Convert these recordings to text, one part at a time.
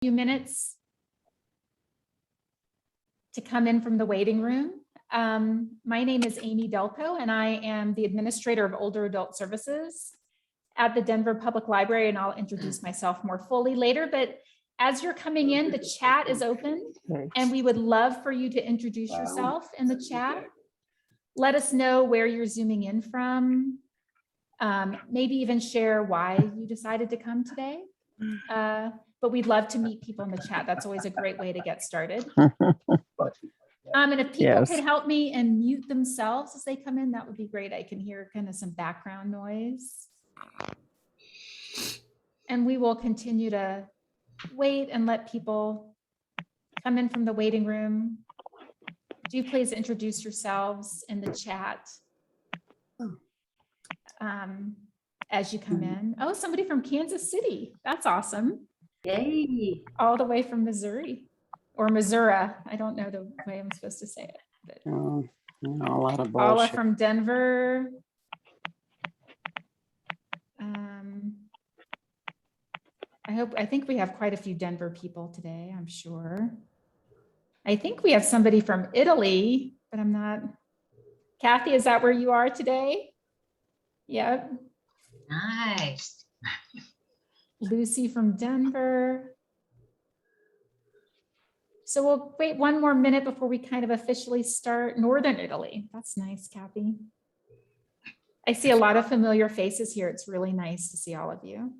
Few minutes to come in from the waiting room. My name is Amy Delco, and I am the administrator of Older Adult Services at the Denver Public Library, and I'll introduce myself more fully later. But as you're coming in, the chat is open, and we would love for you to introduce yourself in the chat. Let us know where you're zooming in from. Maybe even share why you decided to come today. But we'd love to meet people in the chat. That's always a great way to get started. And if people could help me and mute themselves as they come in, that would be great. I can hear kind of some background noise. And we will continue to wait and let people come in from the waiting room. Do please introduce yourselves in the chat as you come in. Oh, somebody from Kansas City. That's awesome. Yay. All the way from Missouri or Missouri. I don't know the way I'm supposed to say it. But A lot of Paula bullshit. from Denver. I think we have quite a few Denver people today, I'm sure. I think we have somebody from Italy, but I'm not. Kathy, is that where you are today? Yep. Nice. Lucy from Denver. So we'll wait one more minute before we kind of officially start. Northern Italy. That's nice, Kathy. I see a lot of familiar faces here. It's really nice to see all of you.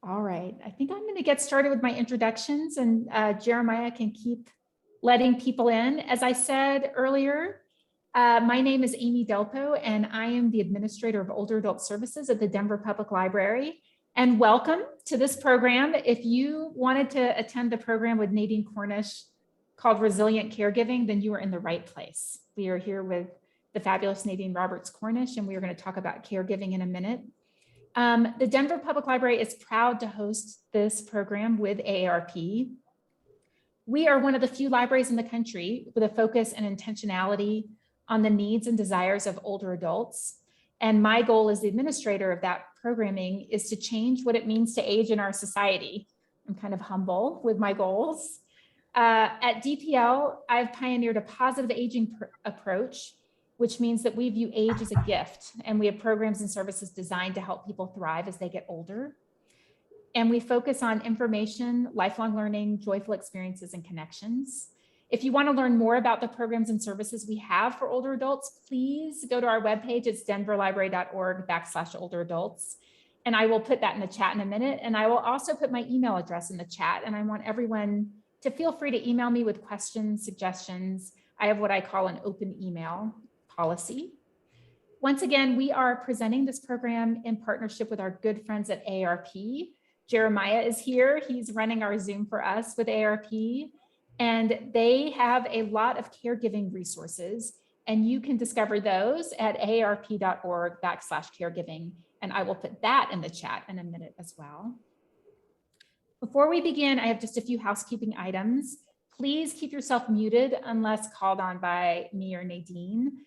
All right, I think I'm going to get started with my introductions, and Jeremiah can keep letting people in. As I said earlier, my name is Amy Delpo, and I am the administrator of Older Adult Services at the Denver Public Library. And welcome to this program. If you wanted to attend the program with Nadine Cornish called Resilient Caregiving, then you are in the right place. We are here with the fabulous Nadine Roberts Cornish, and we are going to talk about caregiving in a minute. The Denver Public Library is proud to host this program with AARP. We are one of the few libraries in the country with a focus and intentionality on the needs and desires of older adults. And my goal as the administrator of that programming is to change what it means to age in our society. I'm kind of humble with my goals. At DPL, I've pioneered a positive aging approach, which means that we view age as a gift, and we have programs and services designed to help people thrive as they get older. And we focus on information, lifelong learning, joyful experiences, and connections. If you want to learn more about the programs and services we have for older adults, please go to our webpage. It's denverlibrary.org/olderadults. And I will put that in the chat in a minute. And I will also put my email address in the chat. And I want everyone to feel free to email me with questions, suggestions. I have what I call an open email policy. Once again, we are presenting this program in partnership with our good friends at AARP. Jeremiah is here. He's running our Zoom for us with AARP, and they have a lot of caregiving resources, and you can discover those at aarp.org/caregiving, and I will put that in the chat in a minute as well. Before we begin, I have just a few housekeeping items. Please keep yourself muted unless called on by me or Nadine.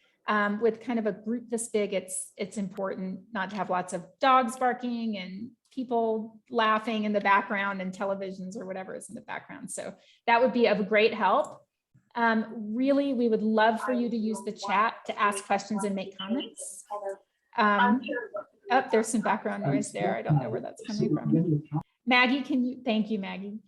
With kind of a group this big, it's important not to have lots of dogs barking and people laughing in the background and televisions or whatever is in the background. So that would be of great help. Really, we would love for you to use the chat to ask questions and make comments. Oh, there's some background noise there. I don't know where that's coming from. Maggie, thank you, Maggie.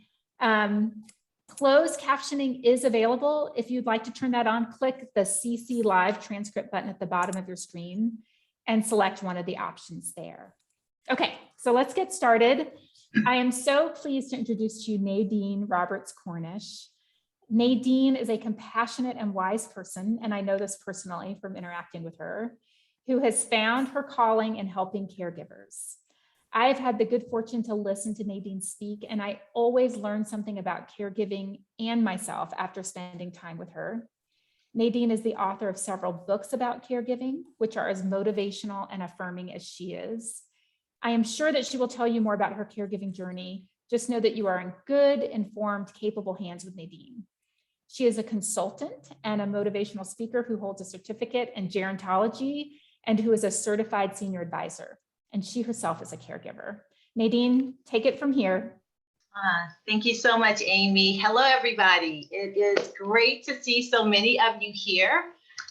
Closed captioning is available. If you'd like to turn that on, click the CC Live transcript button at the bottom of your screen and select one of the options there. Okay, so let's get started. I am so pleased to introduce to you Nadine Roberts Cornish. Nadine is a compassionate and wise person, and I know this personally from interacting with her, who has found her calling in helping caregivers. I've had the good fortune to listen to Nadine speak, and I always learn something about caregiving and myself after spending time with her. Nadine is the author of several books about caregiving, which are as motivational and affirming as she is. I am sure that she will tell you more about her caregiving journey. Just know that you are in good, informed, capable hands with Nadine. She is a consultant and a motivational speaker who holds a certificate in gerontology and who is a certified senior advisor. And she herself is a caregiver. Nadine, take it from here. Thank you so much, Amy. Hello, everybody. It is great to see so many of you here.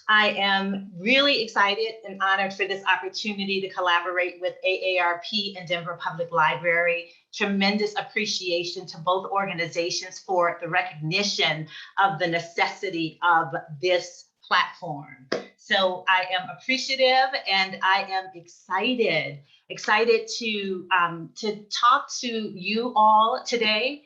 I am really excited and honored for this opportunity to collaborate with AARP and Denver Public Library. Tremendous appreciation to both organizations for the recognition of the necessity of this platform. So I am appreciative and I am excited to talk to you all today.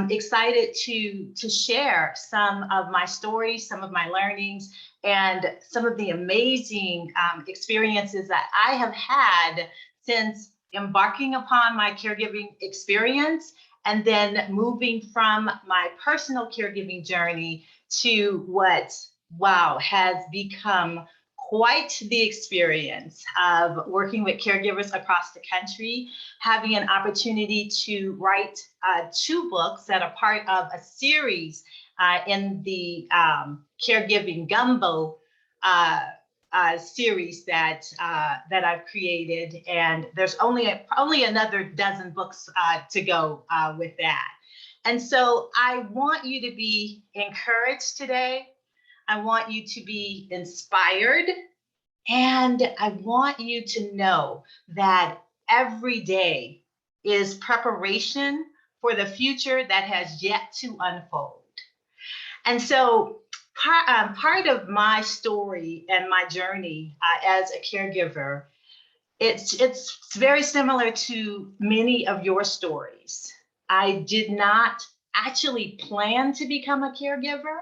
Excited to share some of my stories, some of my learnings, and some of the amazing experiences that I have had since embarking upon my caregiving experience and then moving from my personal caregiving journey to what, wow, has become quite the experience of working with caregivers across the country, having an opportunity to write 2 books that are part of a series in the Caregiving Gumbo series that I've created, and there's only another dozen books to go with that. And so I want you to be encouraged today. I want you to be inspired, and I want you to know that every day is preparation for the future that has yet to unfold. And so part of my story and my journey as a caregiver, it's very similar to many of your stories. I did not actually plan to become a caregiver.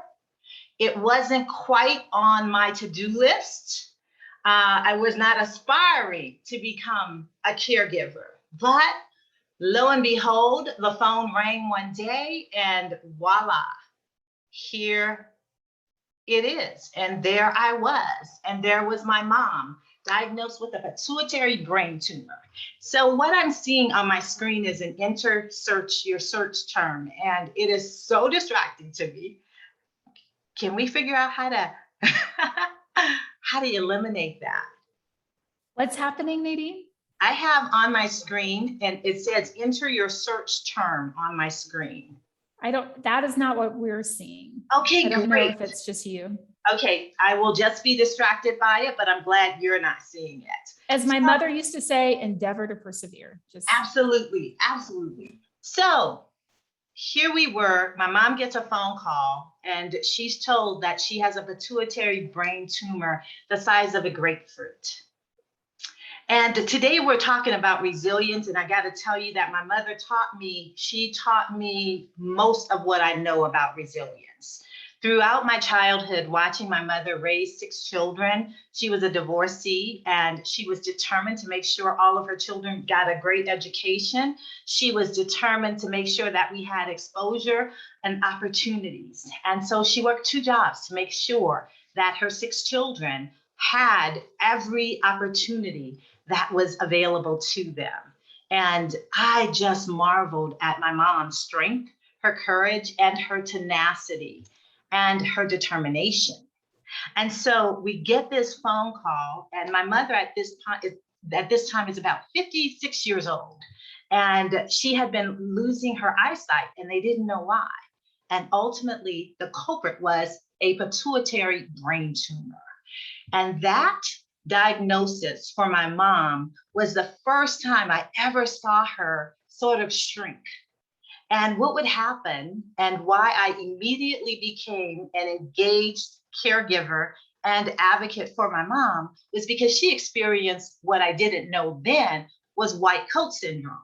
It wasn't quite on my to-do list. I was not aspiring to become a caregiver, but lo and behold, the phone rang one day and voila, here it is. And there I was, and there was my mom diagnosed with a pituitary brain tumor. So what I'm seeing on my screen is an enter your search term, and it is so distracting to me. Can we figure out how to eliminate that? What's happening, Nadine? I have on my screen, and it says enter your search term on my screen. That is not what we're seeing. Okay, I don't great. know if it's just you. Okay, I will just be distracted by it, but I'm glad you're not seeing it. As my mother used to say, endeavor to persevere. Absolutely, absolutely. So here we were, my mom gets a phone call and she's told that she has a pituitary brain tumor the size of a grapefruit. And today we're talking about resilience, and I got to tell you that my mother taught me most of what I know about resilience. Throughout my childhood, watching my mother raise 6 children, she was a divorcee and she was determined to make sure all of her children got a great education. She was determined to make sure that we had exposure and opportunities. And so she worked 2 jobs to make sure that her 6 children had every opportunity that was available to them. And I just marveled at my mom's strength, her courage, and her tenacity, and her determination. And so we get this phone call, and my mother at this time is about 56 years old. And she had been losing her eyesight, and they didn't know why. And ultimately, the culprit was a pituitary brain tumor. And that diagnosis for my mom was the first time I ever saw her sort of shrink. And what would happen, and why I immediately became an engaged caregiver and advocate for my mom, was because she experienced what I didn't know then was white coat syndrome.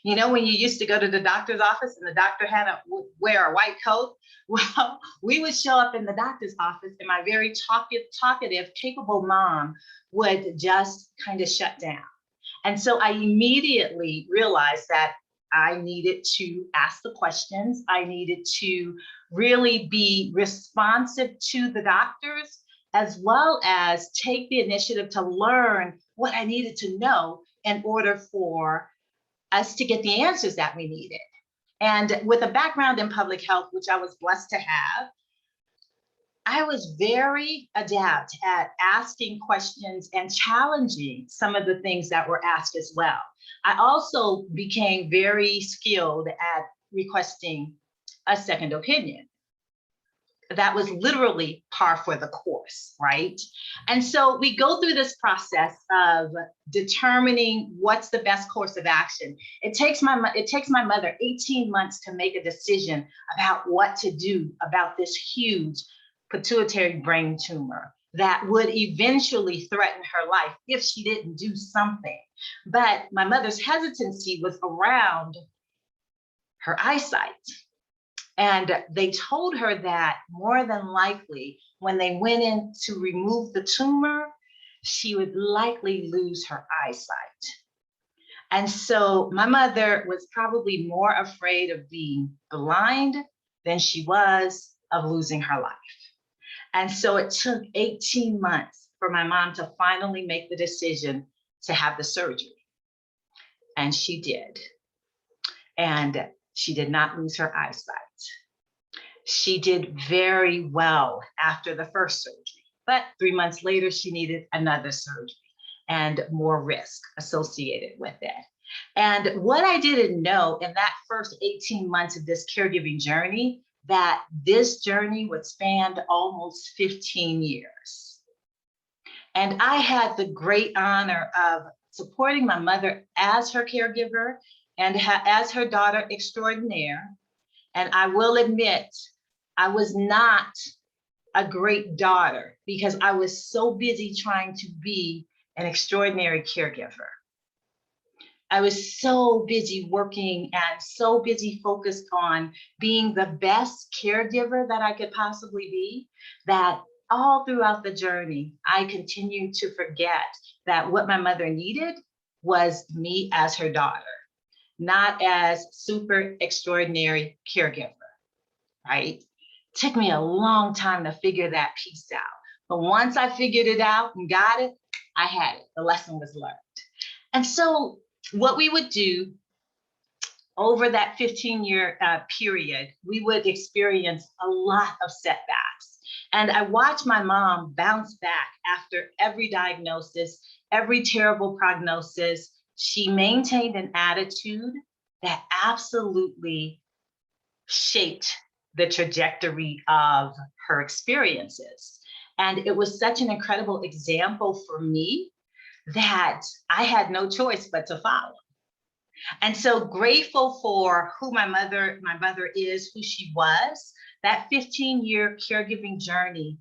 You know, when you used to go to the doctor's office and the doctor had to wear a white coat? Well, we would show up in the doctor's office and my very talkative, capable mom would just kind of shut down. And so I immediately realized that I needed to ask the questions. I needed to really be responsive to the doctors, as well as take the initiative to learn what I needed to know in order for us to get the answers that we needed. And with a background in public health, which I was blessed to have, I was very adept at asking questions and challenging some of the things that were asked as well. I also became very skilled at requesting a second opinion. That was literally par for the course, right? And so we go through this process of determining what's the best course of action. It takes my mother 18 months to make a decision about what to do about this huge pituitary brain tumor that would eventually threaten her life if she didn't do something. But my mother's hesitancy was around her eyesight. And they told her that more than likely, when they went in to remove the tumor, she would likely lose her eyesight. And so my mother was probably more afraid of being blind than she was of losing her life. And so it took 18 months for my mom to finally make the decision to have the surgery. And she did. And she did not lose her eyesight. She did very well after the first surgery, but 3 months later, she needed another surgery and more risk associated with it. And what I didn't know in that first 18 months of this caregiving journey, that this journey would span almost 15 years. And I had the great honor of supporting my mother as her caregiver and as her daughter extraordinaire. And I will admit, I was not a great daughter because I was so busy trying to be an extraordinary caregiver. I was so busy working and so busy focused on being the best caregiver that I could possibly be, that all throughout the journey, I continued to forget that what my mother needed was me as her daughter, not as super extraordinary caregiver, right? It took me a long time to figure that piece out. But once I figured it out and got it, I had it. The lesson was learned. And so what we would do over that 15-year period, we would experience a lot of setbacks. And I watched my mom bounce back after every diagnosis, every terrible prognosis. She maintained an attitude that absolutely shaped the trajectory of her experiences. And it was such an incredible example for me that I had no choice but to follow. And so grateful for who my mother is, who she was. That 15-year caregiving journey,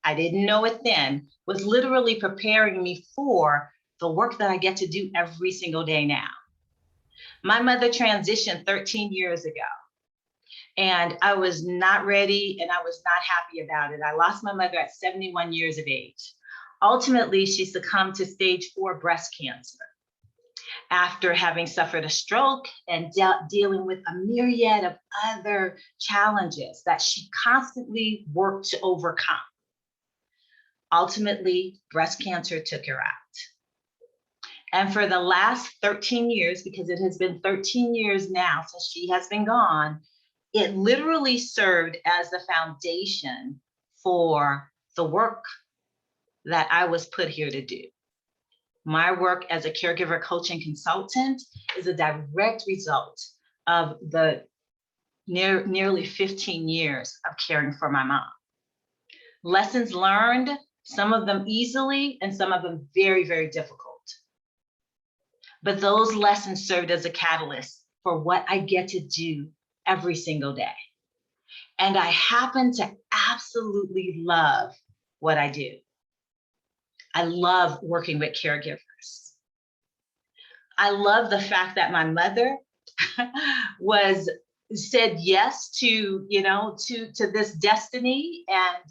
I didn't know it then, was literally preparing me for the work that I get to do every single day now. My mother transitioned 13 years ago, and I was not ready and I was not happy about it. I lost my mother at 71 years of age. Ultimately, she succumbed to stage 4 breast cancer after having suffered a stroke and dealing with a myriad of other challenges that she constantly worked to overcome. Ultimately, breast cancer took her out. And for the last 13 years, because it has been 13 years now since she has been gone, it literally served as the foundation for the work that I was put here to do. My work as a caregiver coach and consultant is a direct result of the nearly 15 years of caring for my mom. Lessons learned, some of them easily and some of them very, very difficult. But those lessons served as a catalyst for what I get to do every single day. And I happen to absolutely love what I do. I love working with caregivers. I love the fact that my mother said yes to this destiny and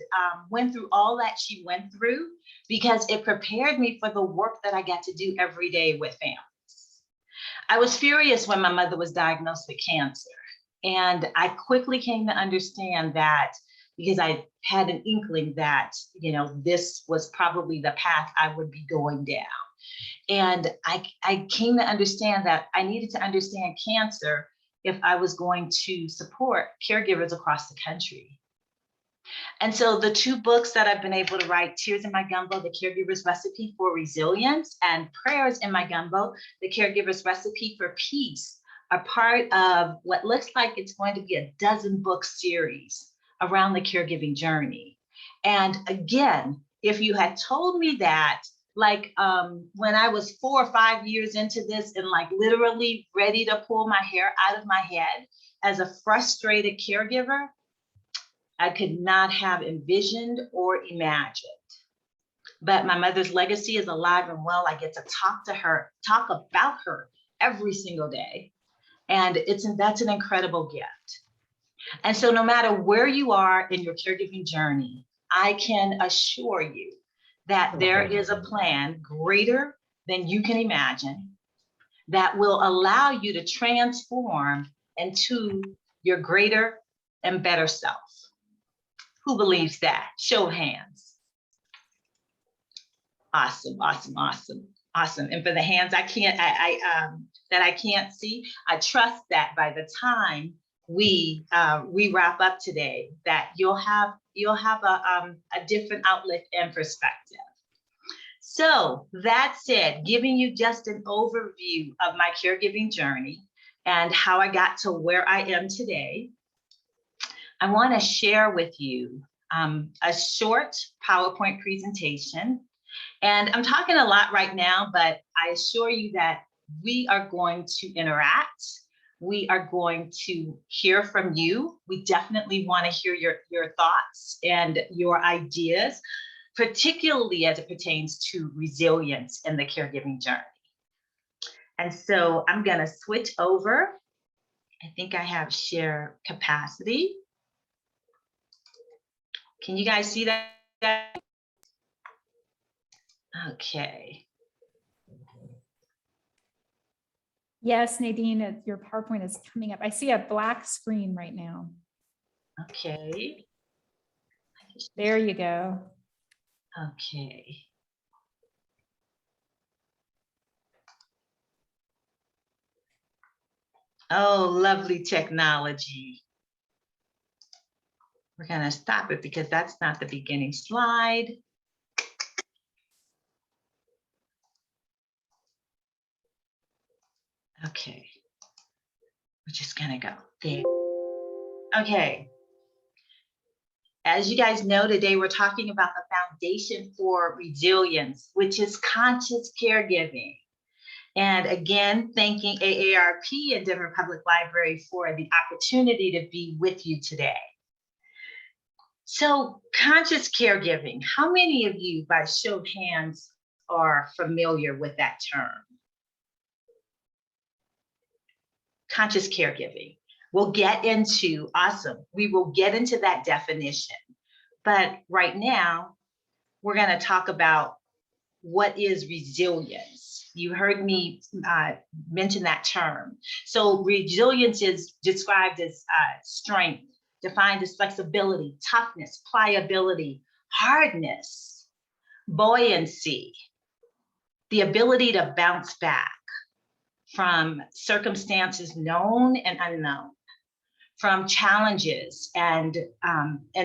went through all that she went through, because it prepared me for the work that I get to do every day with families. I was furious when my mother was diagnosed with cancer. And I quickly came to understand that, because I had an inkling that, this was probably the path I would be going down. And I came to understand that I needed to understand cancer if I was going to support caregivers across the country. And so the two books that I've been able to write, Tears in My Gumbo, The Caregiver's Recipe for Resilience, and Prayers in My Gumbo, The Caregiver's Recipe for Peace, are part of what looks like it's going to be a 12-book series around the caregiving journey. And again, if you had told me that, like when I was 4 or 5 years into this and like literally ready to pull my hair out of my head as a frustrated caregiver, I could not have envisioned or imagined. But my mother's legacy is alive and well. I get to talk to her, talk about her every single day. And that's an incredible gift. And so no matter where you are in your caregiving journey, I can assure you that there is a plan greater than you can imagine that will allow you to transform into your greater and better self. Who believes that? Show of hands. Awesome, awesome, awesome, awesome. And for the hands I can't see, I trust that by the time we wrap up today, that you'll have a different outlook and perspective. So that said, giving you just an overview of my caregiving journey and how I got to where I am today, I want to share with you a short PowerPoint presentation. And I'm talking a lot right now, but I assure you that we are going to interact. We are going to hear from you. We definitely want to hear your thoughts and your ideas, particularly as it pertains to resilience in the caregiving journey. And so I'm going to switch over. I think I have share capacity. Can you guys see that? Okay. Yes, Nadine, your PowerPoint is coming up. I see a black screen right now. Okay. There you go. Okay. Oh, lovely technology. We're going to stop it because that's not the beginning slide. Okay. We're just going to go there. Okay. As you guys know, today we're talking about the foundation for resilience, which is conscious caregiving. And again, thanking AARP and Denver Public Library for the opportunity to be with you today. So, conscious caregiving, how many of you, by show of hands, are familiar with that term? Conscious caregiving. We'll get into, awesome, we will get into that definition. But right now, we're going to talk about what is resilience. You heard me mention that term. So resilience is described as strength, defined as flexibility, toughness, pliability, hardness, buoyancy, the ability to bounce back from circumstances known and unknown, from challenges and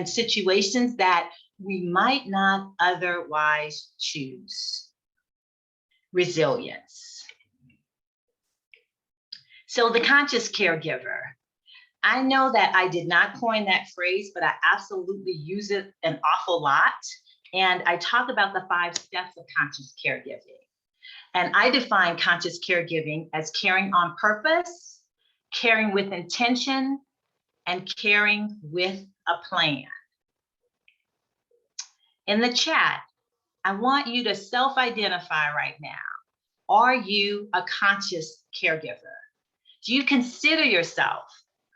situations that we might not otherwise choose. Resilience. So the conscious caregiver. I know that I did not coin that phrase, but I absolutely use it an awful lot. And I talk about the 5 steps of conscious caregiving. And I define conscious caregiving as caring on purpose, caring with intention, and caring with a plan. In the chat, I want you to self-identify right now. Are you a conscious caregiver? Do you consider yourself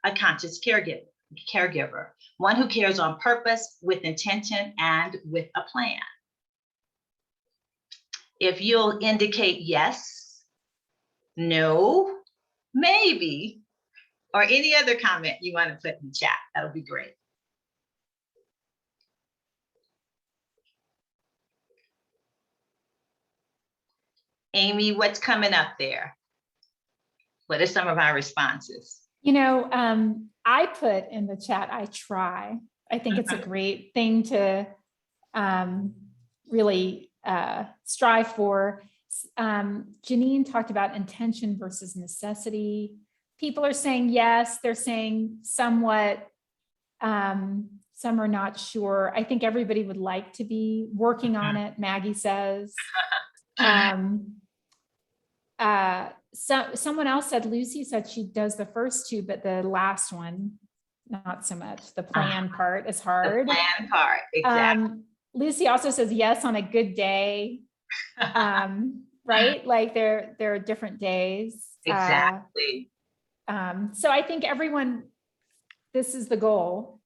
a conscious caregiver, one who cares on purpose, with intention, and with a plan? If you'll indicate yes, no, maybe, or any other comment you want to put in the chat, that'll be great. Amy, what's coming up there? What are some of our responses? You know, I put in the chat, I try. I think it's a great thing to really strive for. Janine talked about intention versus necessity. People are saying yes, they're saying somewhat, some are not sure. I think everybody would like to be working on it, Maggie says. Someone else said, Lucy said she does the first two, but the last one, not so much. The plan part is hard. The plan part, exactly. Lucy also says yes on a good day. Right? Like there are different days. Exactly. So I think everyone, this is the goal.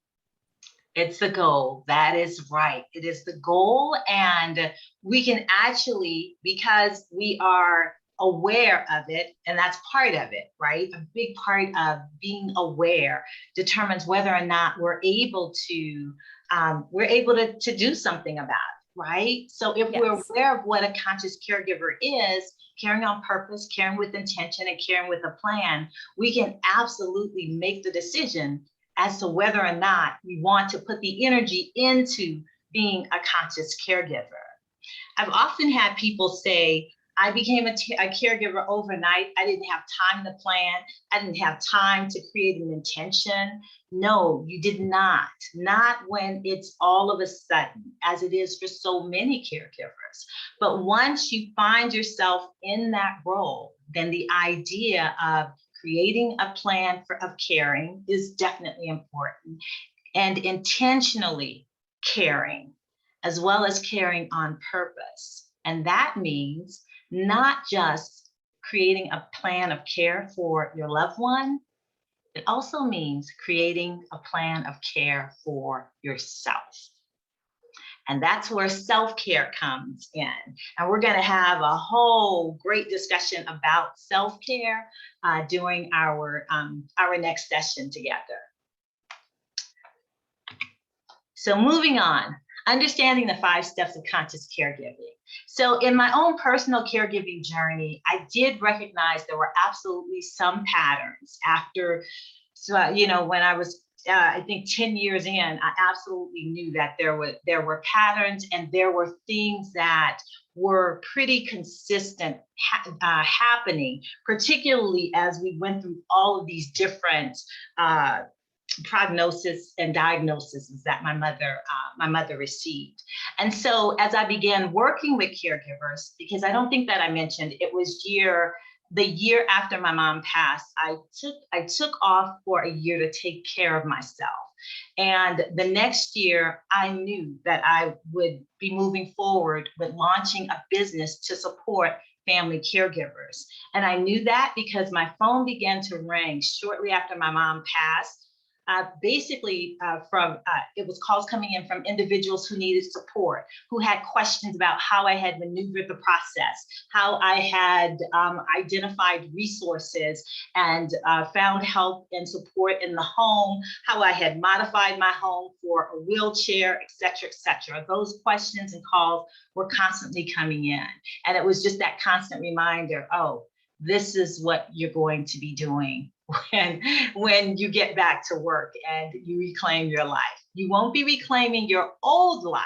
It's the goal. That is right. It is the goal. And we can actually, because we are aware of it, and that's part of it, right? A big part of being aware determines whether or not we're able to do something about it, right? So if we're aware of what a conscious caregiver is, caring on purpose, caring with intention, and caring with a plan, we can absolutely make the decision as to whether or not we want to put the energy into being a conscious caregiver. I've often had people say, I became a caregiver overnight. I didn't have time to plan. I didn't have time to create an intention. No, you did not. Not when it's all of a sudden, as it is for so many caregivers. But once you find yourself in that role, then the idea of creating a plan of caring is definitely important, and intentionally caring, as well as caring on purpose. And that means not just creating a plan of care for your loved one, it also means creating a plan of care for yourself. And that's where self-care comes in. And we're going to have a whole great discussion about self-care during our next session together. So moving on, understanding the 5 steps of conscious caregiving. So in my own personal caregiving journey, I did recognize there were absolutely some patterns after, when I was I think 10 years in, I absolutely knew that there were patterns, and there were things that were pretty consistent happening, particularly as we went through all of these different prognosis and diagnoses that my mother received. And so as I began working with caregivers, because I don't think that I mentioned, it was the year after my mom passed, I took off for a year to take care of myself. And the next year, I knew that I would be moving forward with launching a business to support family caregivers. And I knew that because my phone began to ring shortly after my mom passed. It was calls coming in from individuals who needed support, who had questions about how I had maneuvered the process, how I had identified resources and found help and support in the home, how I had modified my home for a wheelchair, et cetera, et cetera. Those questions and calls were constantly coming in. And it was just that constant reminder, oh, this is what you're going to be doing when you get back to work and you reclaim your life. You won't be reclaiming your old life.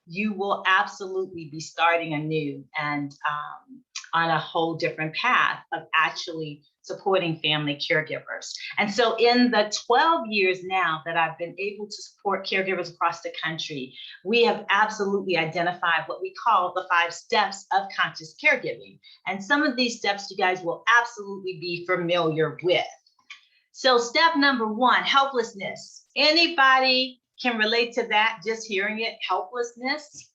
You will absolutely be starting anew and on a whole different path of actually supporting family caregivers. And so in the 12 years now that I've been able to support caregivers across the country, we have absolutely identified what we call the 5 steps of conscious caregiving. And some of these steps you guys will absolutely be familiar with. So step number 1, helplessness. Anybody can relate to that, just hearing it, helplessness,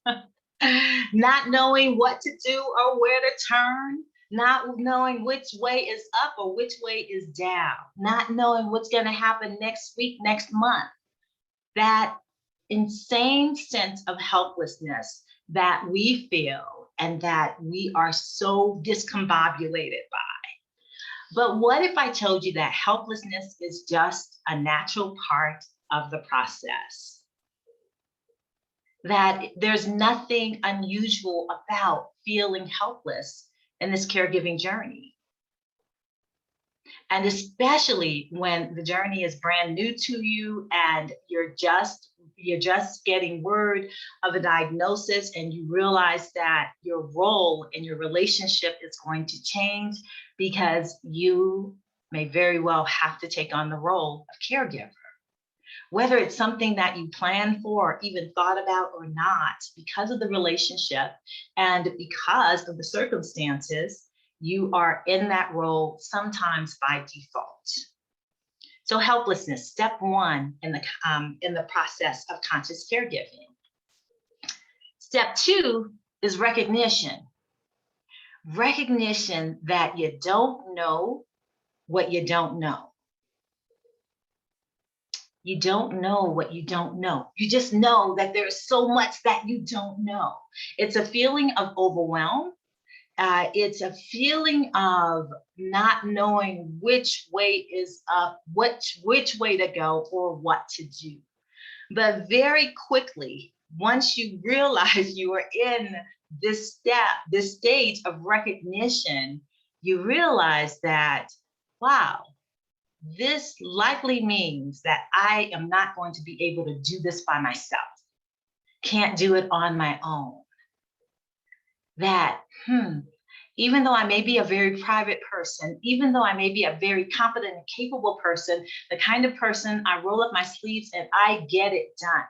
not knowing what to do or where to turn, not knowing which way is up or which way is down, not knowing what's going to happen next week, next month. That insane sense of helplessness that we feel and that we are so discombobulated by. But what if I told you that helplessness is just a natural part of the process? That there's nothing unusual about feeling helpless in this caregiving journey. And especially when the journey is brand new to you and you're just you're just getting word of a diagnosis and you realize that your role in your relationship is going to change because you may very well have to take on the role of caregiver. Whether it's something that you planned for or even thought about or not, because of the relationship and because of the circumstances, you are in that role sometimes by default. So helplessness, step one in the process of conscious caregiving. Step two is recognition. Recognition that you don't know what you don't know. You don't know what you don't know. You just know that there's so much that you don't know. It's a feeling of overwhelm. It's a feeling of not knowing which way is up, which way to go or what to do. But very quickly, once you realize you are in this stage of recognition, you realize that, wow, this likely means that I am not going to be able to do this by myself. Can't do it on my own. That, even though I may be a very private person, even though I may be a very competent and capable person, the kind of person I roll up my sleeves and I get it done.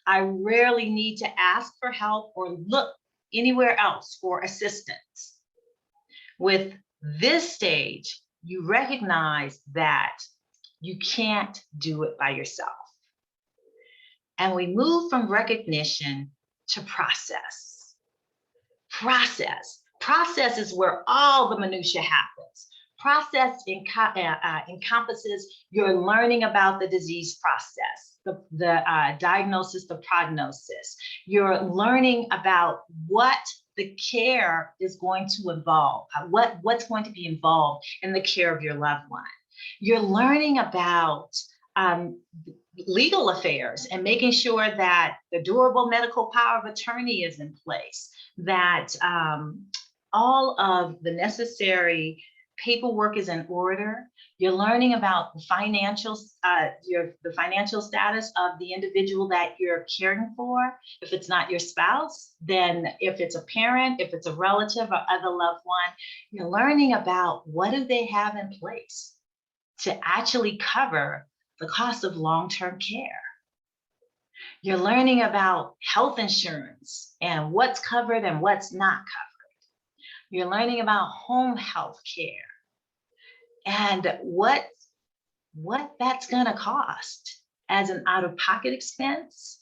I rarely need to ask for help or look anywhere else for assistance. With this stage, you recognize that you can't do it by yourself. And we move from recognition to process. Process is where all the minutia happens. Process encompasses your learning about the disease process, the diagnosis, the prognosis. You're learning about what the care is going to involve, what's going to be involved in the care of your loved one. You're learning about legal affairs and making sure that the durable medical power of attorney is in place, that all of the necessary paperwork is in order. You're learning about the financial status of the individual that you're caring for. If it's not your spouse, then if it's a parent, if it's a relative or other loved one, you're learning about what do they have in place to actually cover the cost of long-term care. You're learning about health insurance and what's covered and what's not covered. You're learning about home health care and what that's going to cost as an out-of-pocket expense.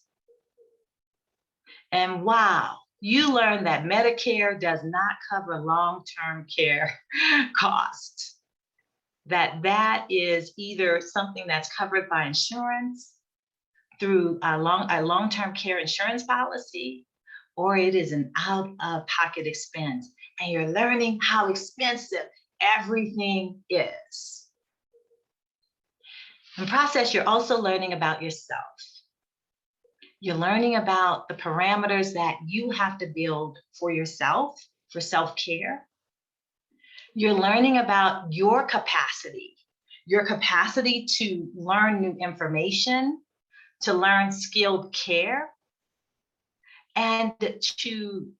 And wow, you learn that Medicare does not cover long-term care costs. That is either something that's covered by insurance through a long-term care insurance policy, or it is an out-of-pocket expense. And you're learning how expensive everything is. In process, you're also learning about yourself. You're learning about the parameters that you have to build for yourself, for self-care. You're learning about your capacity to learn new information, to learn skilled care, and to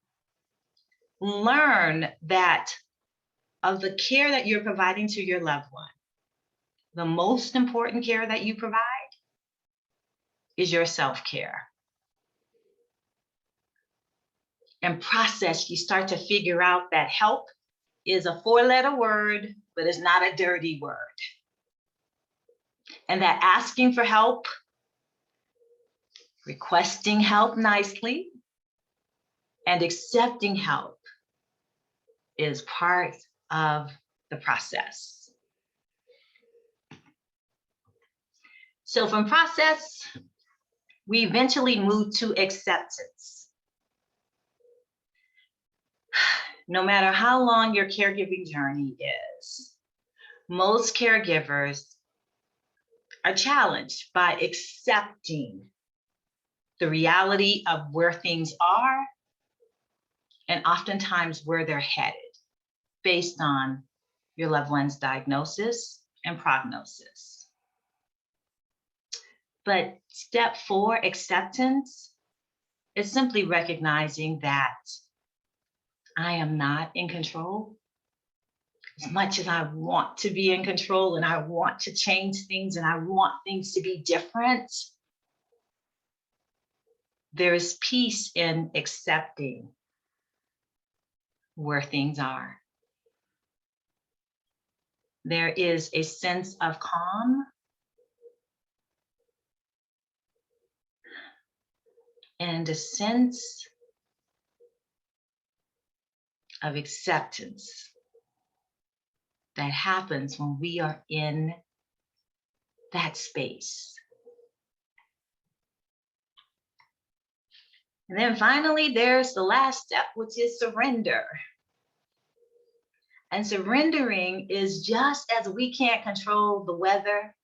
learn that of the care that you're providing to your loved one, the most important care that you provide is your self-care. In process, you start to figure out that help is a 4-letter word, but it's not a dirty word. And that asking for help, requesting help nicely, and accepting help is part of the process. So from process, we eventually move to acceptance. No matter how long your caregiving journey is, most caregivers are challenged by accepting the reality of where things are and oftentimes where they're headed based on your loved one's diagnosis and prognosis. But step 4, acceptance, is simply recognizing that I am not in control. As much as I want to be in control and I want to change things and I want things to be different, there is peace in accepting where things are. There is a sense of calm and a sense of acceptance that happens when we are in that space. And then finally, there's the last step, which is surrender. And surrendering is just as we can't control the weather,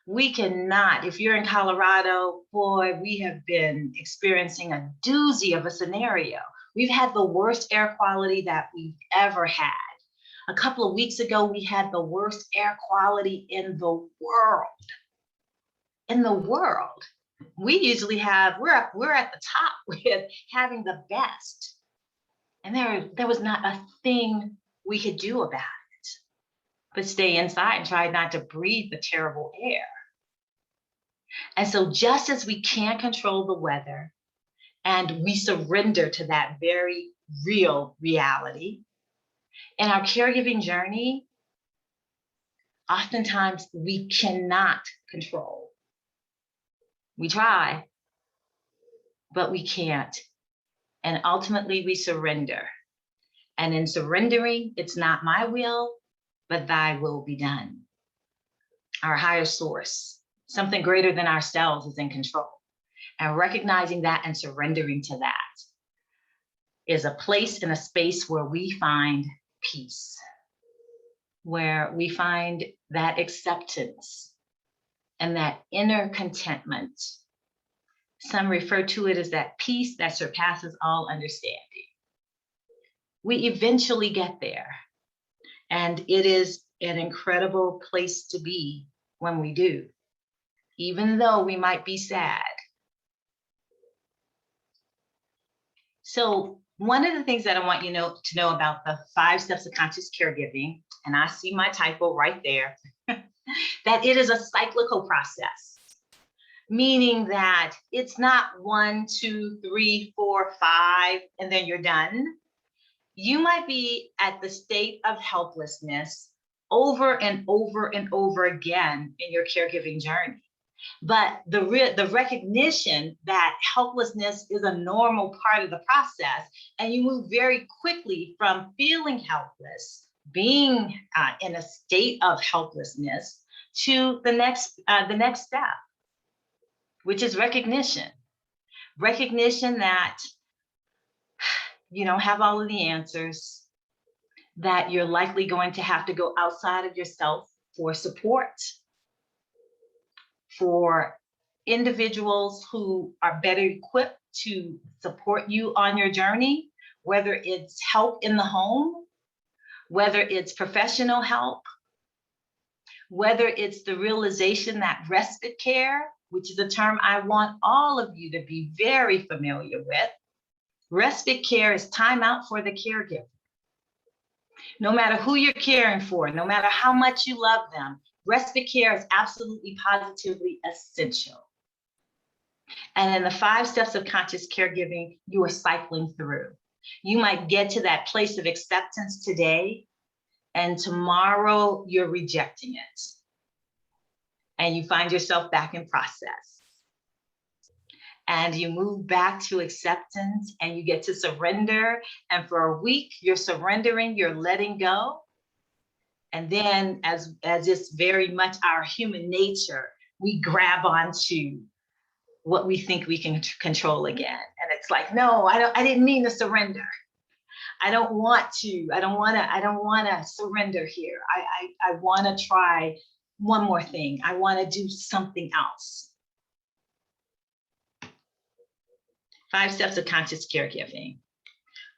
we cannot. If you're in Colorado, boy, we have been experiencing a doozy of a scenario. We've had the worst air quality that we've ever had. A couple of weeks ago, we had the worst air quality in the world. In the world. We usually have, we're at the top with having the best. And there was not a thing we could do about it, but stay inside and try not to breathe the terrible air. And so just as we can't control the weather and we surrender to that very real reality, in our caregiving journey, oftentimes we cannot control. We try, but we can't. And ultimately we surrender. And in surrendering, it's not my will, but thy will be done. Our higher source, something greater than ourselves, is in control. And recognizing that and surrendering to that is a place and a space where we find peace, where we find that acceptance and that inner contentment. Some refer to it as that peace that surpasses all understanding. We eventually get there, and it is an incredible place to be when we do, even though we might be sad. So one of the things that I want you to know about the 5 steps of conscious caregiving, and I see my typo right there, that it is a cyclical process, meaning that it's not 1, 2, 3, 4, 5, and then you're done. You might be at the state of helplessness over and over and over again in your caregiving journey. But the recognition that helplessness is a normal part of the process, and you move very quickly from feeling helpless, being in a state of helplessness, to the next step, which is recognition. Recognition that you don't have all of the answers, that you're likely going to have to go outside of yourself for support, for individuals who are better equipped to support you on your journey, whether it's help in the home, whether it's professional help, whether it's the realization that respite care, which is a term I want all of you to be very familiar with. Respite care is time out for the caregiver. No matter who you're caring for, no matter how much you love them, respite care is absolutely positively essential. And in the 5 steps of conscious caregiving, you are cycling through. You might get to that place of acceptance today, and tomorrow you're rejecting it. And you find yourself back in process. And you move back to acceptance, and you get to surrender. And for a week, you're surrendering, you're letting go. And then, as it's very much our human nature, we grab onto what we think we can control again. And it's like, no, I didn't mean to surrender. I don't want to surrender here. I want to try one more thing. I want to do something else. 5 steps of conscious caregiving.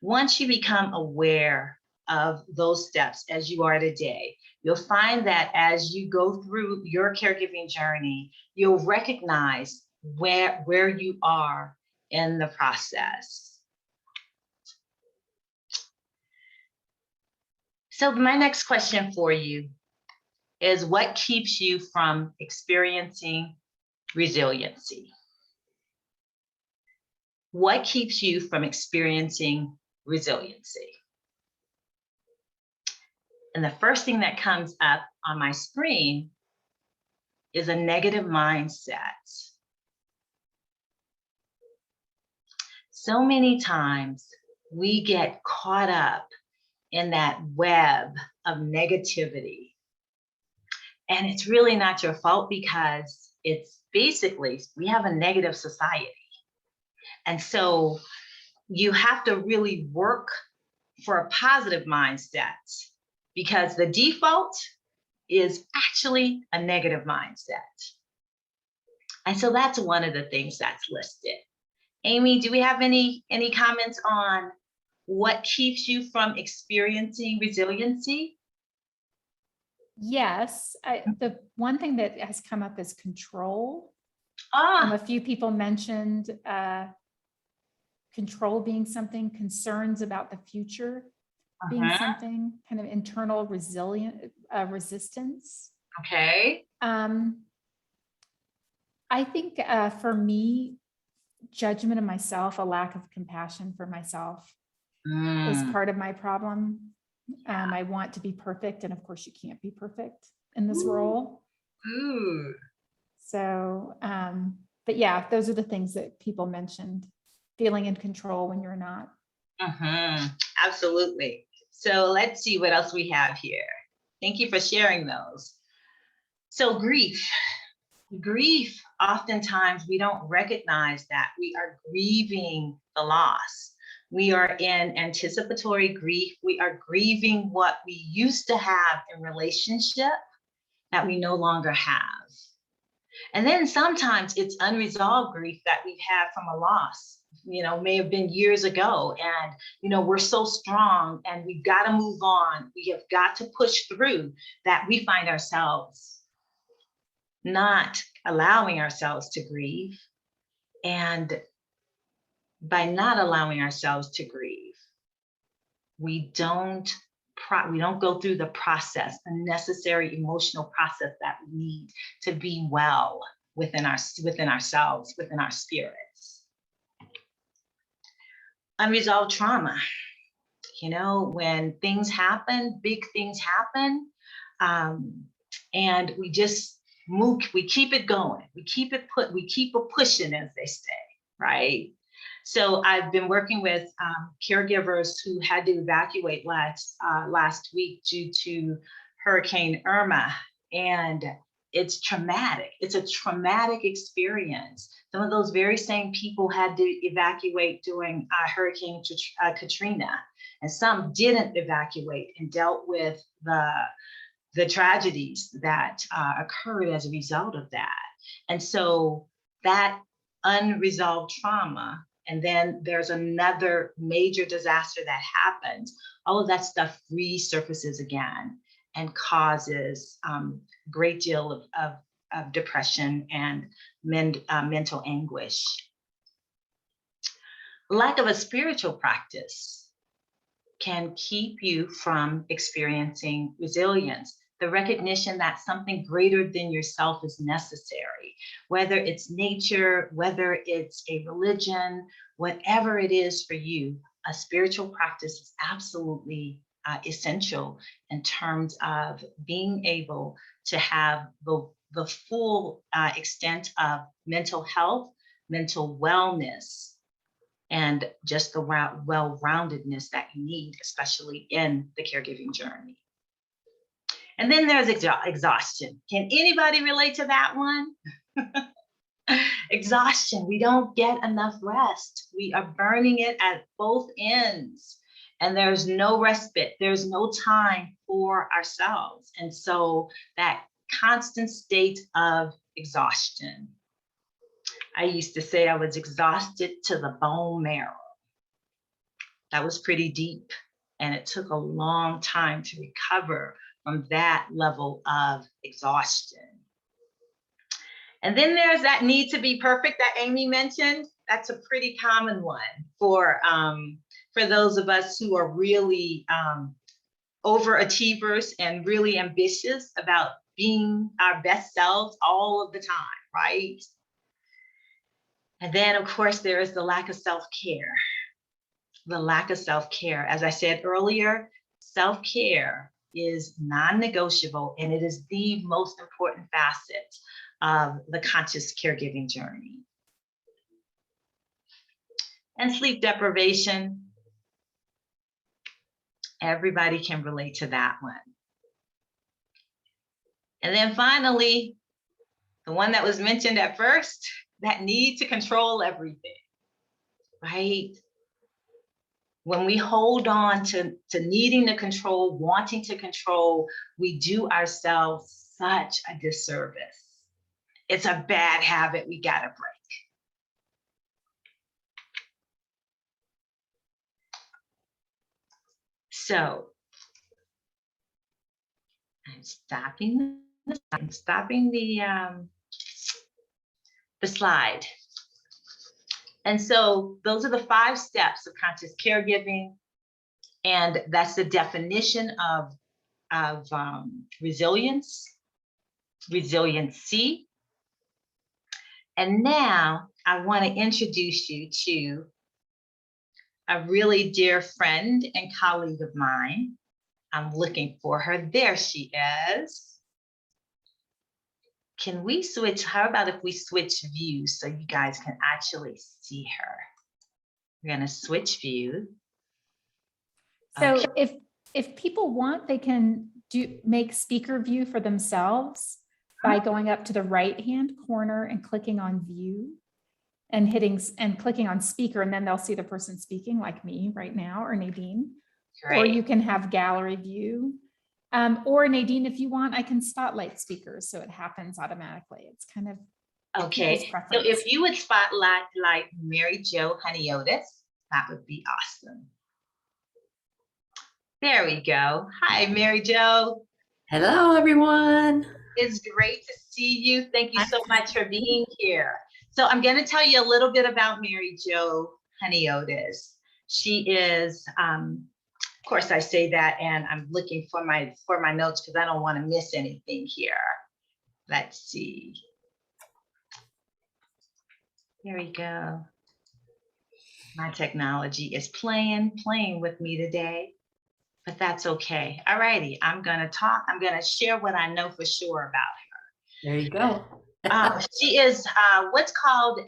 Once you become aware of those steps as you are today, you'll find that as you go through your caregiving journey, you'll recognize where you are in the process. So my next question for you is, what keeps you from experiencing resiliency? What keeps you from experiencing resiliency? And the first thing that comes up on my screen is a negative mindset. So many times we get caught up in that web of negativity. And it's really not your fault, because it's basically, we have a negative society. And so you have to really work for a positive mindset, because the default is actually a negative mindset. And so that's one of the things that's listed. Amy, do we have any comments on what keeps you from experiencing resiliency? Yes, the one thing that has come up is control. Ah, A few people mentioned control being something, concerns about the future being something, kind of internal resistance. okay. I think for me, judgment of myself, a lack of compassion for myself is part of my problem. I want to be perfect, and of course you can't be perfect in this role. Ooh. So, but yeah, those are the things that people mentioned, feeling in control when you're not. Absolutely. So let's see what else we have here. Thank you for sharing those. So grief. Grief, oftentimes we don't recognize that we are grieving the loss. We are in anticipatory grief. We are grieving what we used to have in relationship that we no longer have. And then sometimes it's unresolved grief that we've had from a loss, may have been years ago. And, we're so strong and we've got to move on. We have got to push through that. We find ourselves not allowing ourselves to grieve. And by not allowing ourselves to grieve, we don't go through the process, the necessary emotional process that we need to be well within ourselves, within our spirits. Unresolved trauma. When things happen, big things happen, and we just move, we keep it going, we keep it pushing, as they say, right? So I've been working with caregivers who had to evacuate last week due to Hurricane Irma, and it's traumatic. It's a traumatic experience. Some of those very same people had to evacuate during Hurricane Katrina, and some didn't evacuate and dealt with the tragedies that occurred as a result of that. And so that unresolved trauma, and then there's another major disaster that happens, all of that stuff resurfaces again and causes a great deal of depression and mental anguish. Lack of a spiritual practice can keep you from experiencing resilience. The recognition that something greater than yourself is necessary, whether it's nature, whether it's a religion, whatever it is for you, a spiritual practice is absolutely essential in terms of being able to have the full extent of mental health, mental wellness, and just the well-roundedness that you need, especially in the caregiving journey. And then there's exhaustion. Can anybody relate to that one? Exhaustion. We don't get enough rest. We are burning it at both ends, and there's no respite. There's no time for ourselves. And so that constant state of exhaustion. I used to say I was exhausted to the bone marrow. That was pretty deep. And it took a long time to recover from that level of exhaustion. And then there's that need to be perfect that Amy mentioned. That's a pretty common one for those of us who are really overachievers and really ambitious about being our best selves all of the time, right? And then, of course, there is the lack of self-care. The lack of self-care. As I said earlier, self-care is non-negotiable, and it is the most important facet of the conscious caregiving journey. And sleep deprivation, everybody can relate to that one. And then finally, the one that was mentioned at first, that need to control everything, right? When we hold on to needing to control, wanting to control, we do ourselves such a disservice. It's a bad habit we gotta break. So I'm stopping the slide. And so those are the 5 steps of conscious caregiving. And that's the definition of resilience, resiliency. And now I want to introduce you to a really dear friend and colleague of mine. I'm looking for her. There she is. Can we switch? How about if we switch views so you guys can actually see her? We're going to switch view. So Okay. if people want, they can make speaker view for themselves by going up to the right-hand corner and clicking on view and clicking on speaker, and then they'll see the person speaking, like me right now, or Nadine. Great. Or you can have gallery view. Or Nadine, if you want, I can spotlight speakers so it happens automatically. It's kind of okay. So if you would spotlight like Mary Jo Honeyodis, that would be awesome. There we go. Hi, Mary Jo. Hello, everyone. It's great to see you. Thank you so much for being here. So I'm going to tell you a little bit about Mary Jo Honeyodis. She is, of course, I say that, and I'm looking for my notes because I don't want to miss anything here. Let's see. Here we go. My technology is playing with me today, but that's okay. All righty, I'm gonna share what I know for sure about her. There you go. She is what's called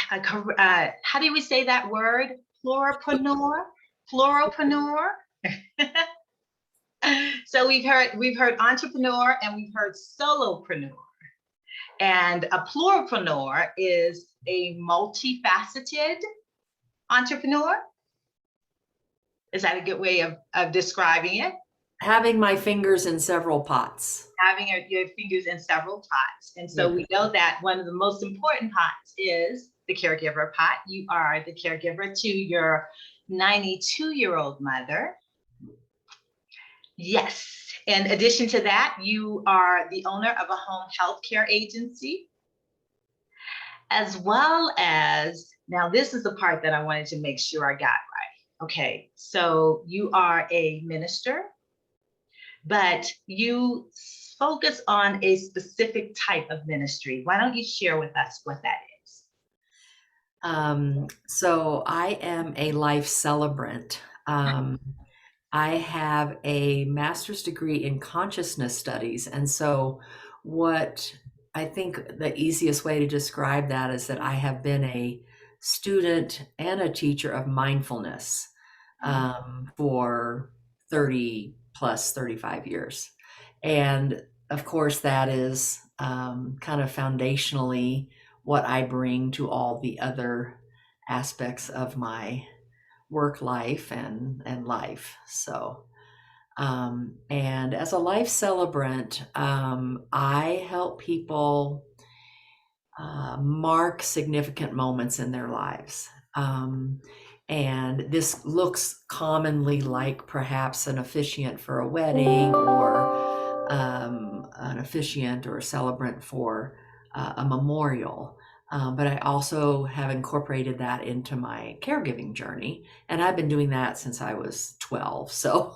how do we say that word? Pluralpreneur. So we've heard entrepreneur and we've heard solopreneur. And a pluralpreneur is a multifaceted entrepreneur. Is that a good way of describing it? Having my fingers in several pots. Having your fingers in several pots. And so we know that one of the most important pots is the caregiver pot. You are the caregiver to your 92-year-old mother. Yes. In addition to that, you are the owner of a home health care agency, as well as, now this is the part that I wanted to make sure I got right. Okay, so you are a minister, but you focus on a specific type of ministry. Why don't you share with us what that is? So I am a life celebrant. I have a master's degree in consciousness studies. And so what I think the easiest way to describe that is that I have been a student and a teacher of mindfulness for 35 years. And of course, that is kind of foundationally what I bring to all the other aspects of my work life and life. So, and as a life celebrant, I help people mark significant moments in their lives. And this looks commonly like perhaps an officiant for a wedding, or an officiant or a celebrant for a memorial. But I also have incorporated that into my caregiving journey. And I've been doing that since I was 12. So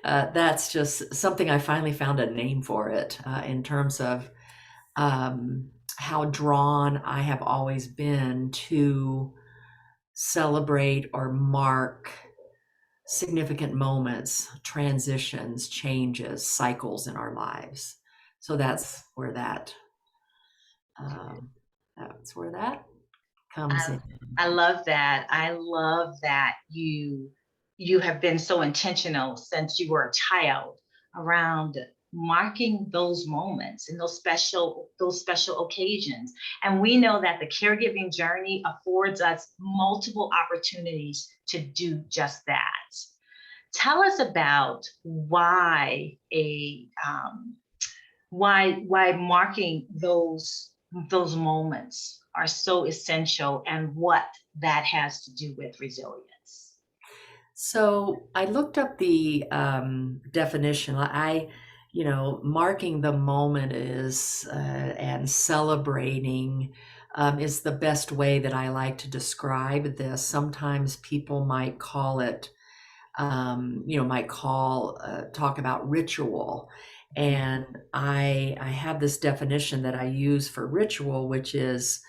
that's just something I finally found a name for it, in terms of how drawn I have always been to celebrate or mark significant moments, transitions, changes, cycles in our lives. So um, that's where that comes I, in. I love that. I love that you have been so intentional since you were a child around marking those moments and those special occasions. And we know that the caregiving journey affords us multiple opportunities to do just that. Tell us about why marking those moments are so essential and what that has to do with resilience. So I looked up the definition. Marking the moment is and celebrating is the best way that I like to describe this. Sometimes people might call it, talk about ritual. And I have this definition that I use for ritual, which is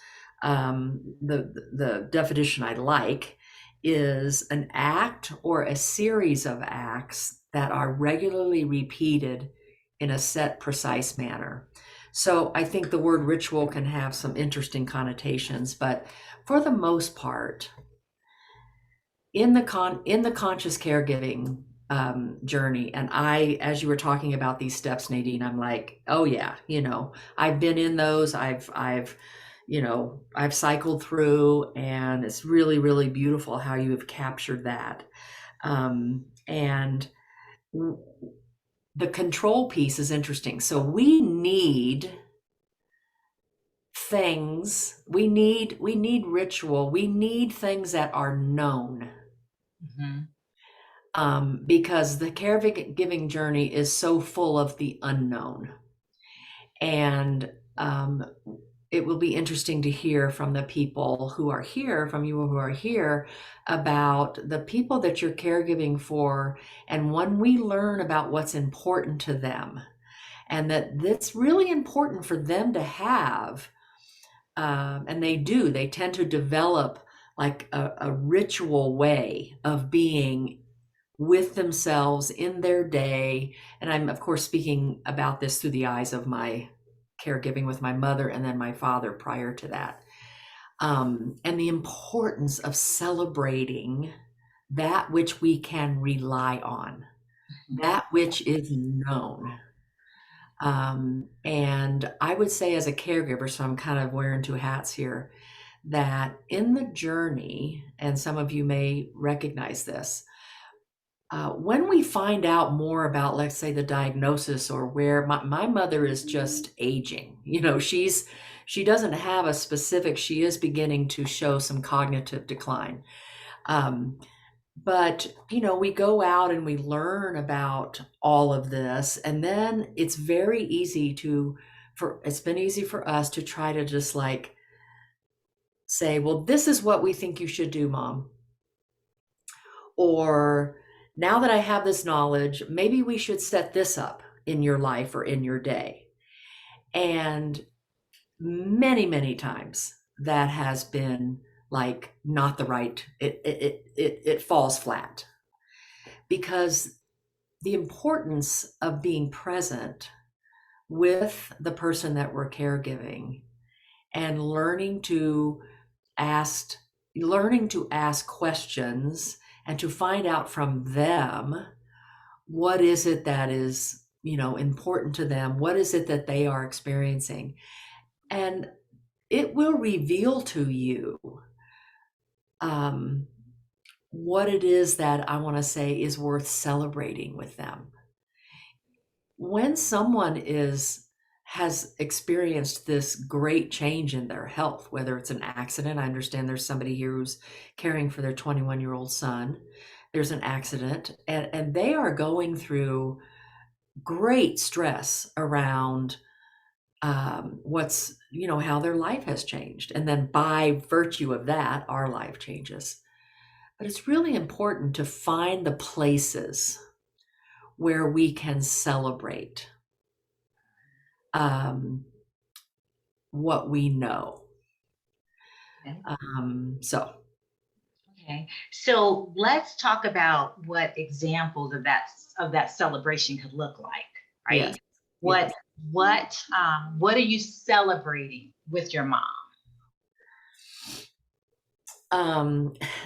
the definition I like is an act or a series of acts that are regularly repeated in a set, precise manner. So I think the word ritual can have some interesting connotations, but for the most part, in the conscious caregiving journey, and as you were talking about these steps, Nadine, I'm like, oh yeah, I've been in those. I've cycled through, and it's really, really beautiful how you have captured that. And the control piece is interesting. So we need things. We need ritual. We need things that are known. Mhm. Because the caregiving journey is so full of the unknown. And it will be interesting to hear from the people who are here, from you who are here, about the people that you're caregiving for. And when we learn about what's important to them, and that it's really important for them to have, and they tend to develop like a ritual way of being with themselves in their day. And I'm, of course, speaking about this through the eyes of my caregiving with my mother and then my father prior to that. And the importance of celebrating that which we can rely on, that which is known. And I would say, as a caregiver, so I'm kind of wearing two hats here, that in the journey, and some of you may recognize this, when we find out more about, let's say, the diagnosis, or where my mother is just aging, she doesn't have a specific, she is beginning to show some cognitive decline. But, we go out and we learn about all of this, and then it's very easy it's been easy for us to try to just like say, well, this is what we think you should do, Mom. Or, now that I have this knowledge, maybe we should set this up in your life or in your day. And many, many times that has been like not the right, it falls flat, because the importance of being present with the person that we're caregiving and learning to ask questions and to find out from them what is it that is important to them, what is it that they are experiencing, and it will reveal to you what it is that I want to say is worth celebrating with them. When someone has experienced this great change in their health, whether it's an accident. I understand there's somebody here who's caring for their 21-year-old son. There's an accident, and they are going through great stress around what's, how their life has changed. And then by virtue of that, our life changes. But it's really important to find the places where we can celebrate what we know. Okay. So Okay. So let's talk about what examples of that celebration could look like, right? yes, What yes. what are you celebrating with your mom?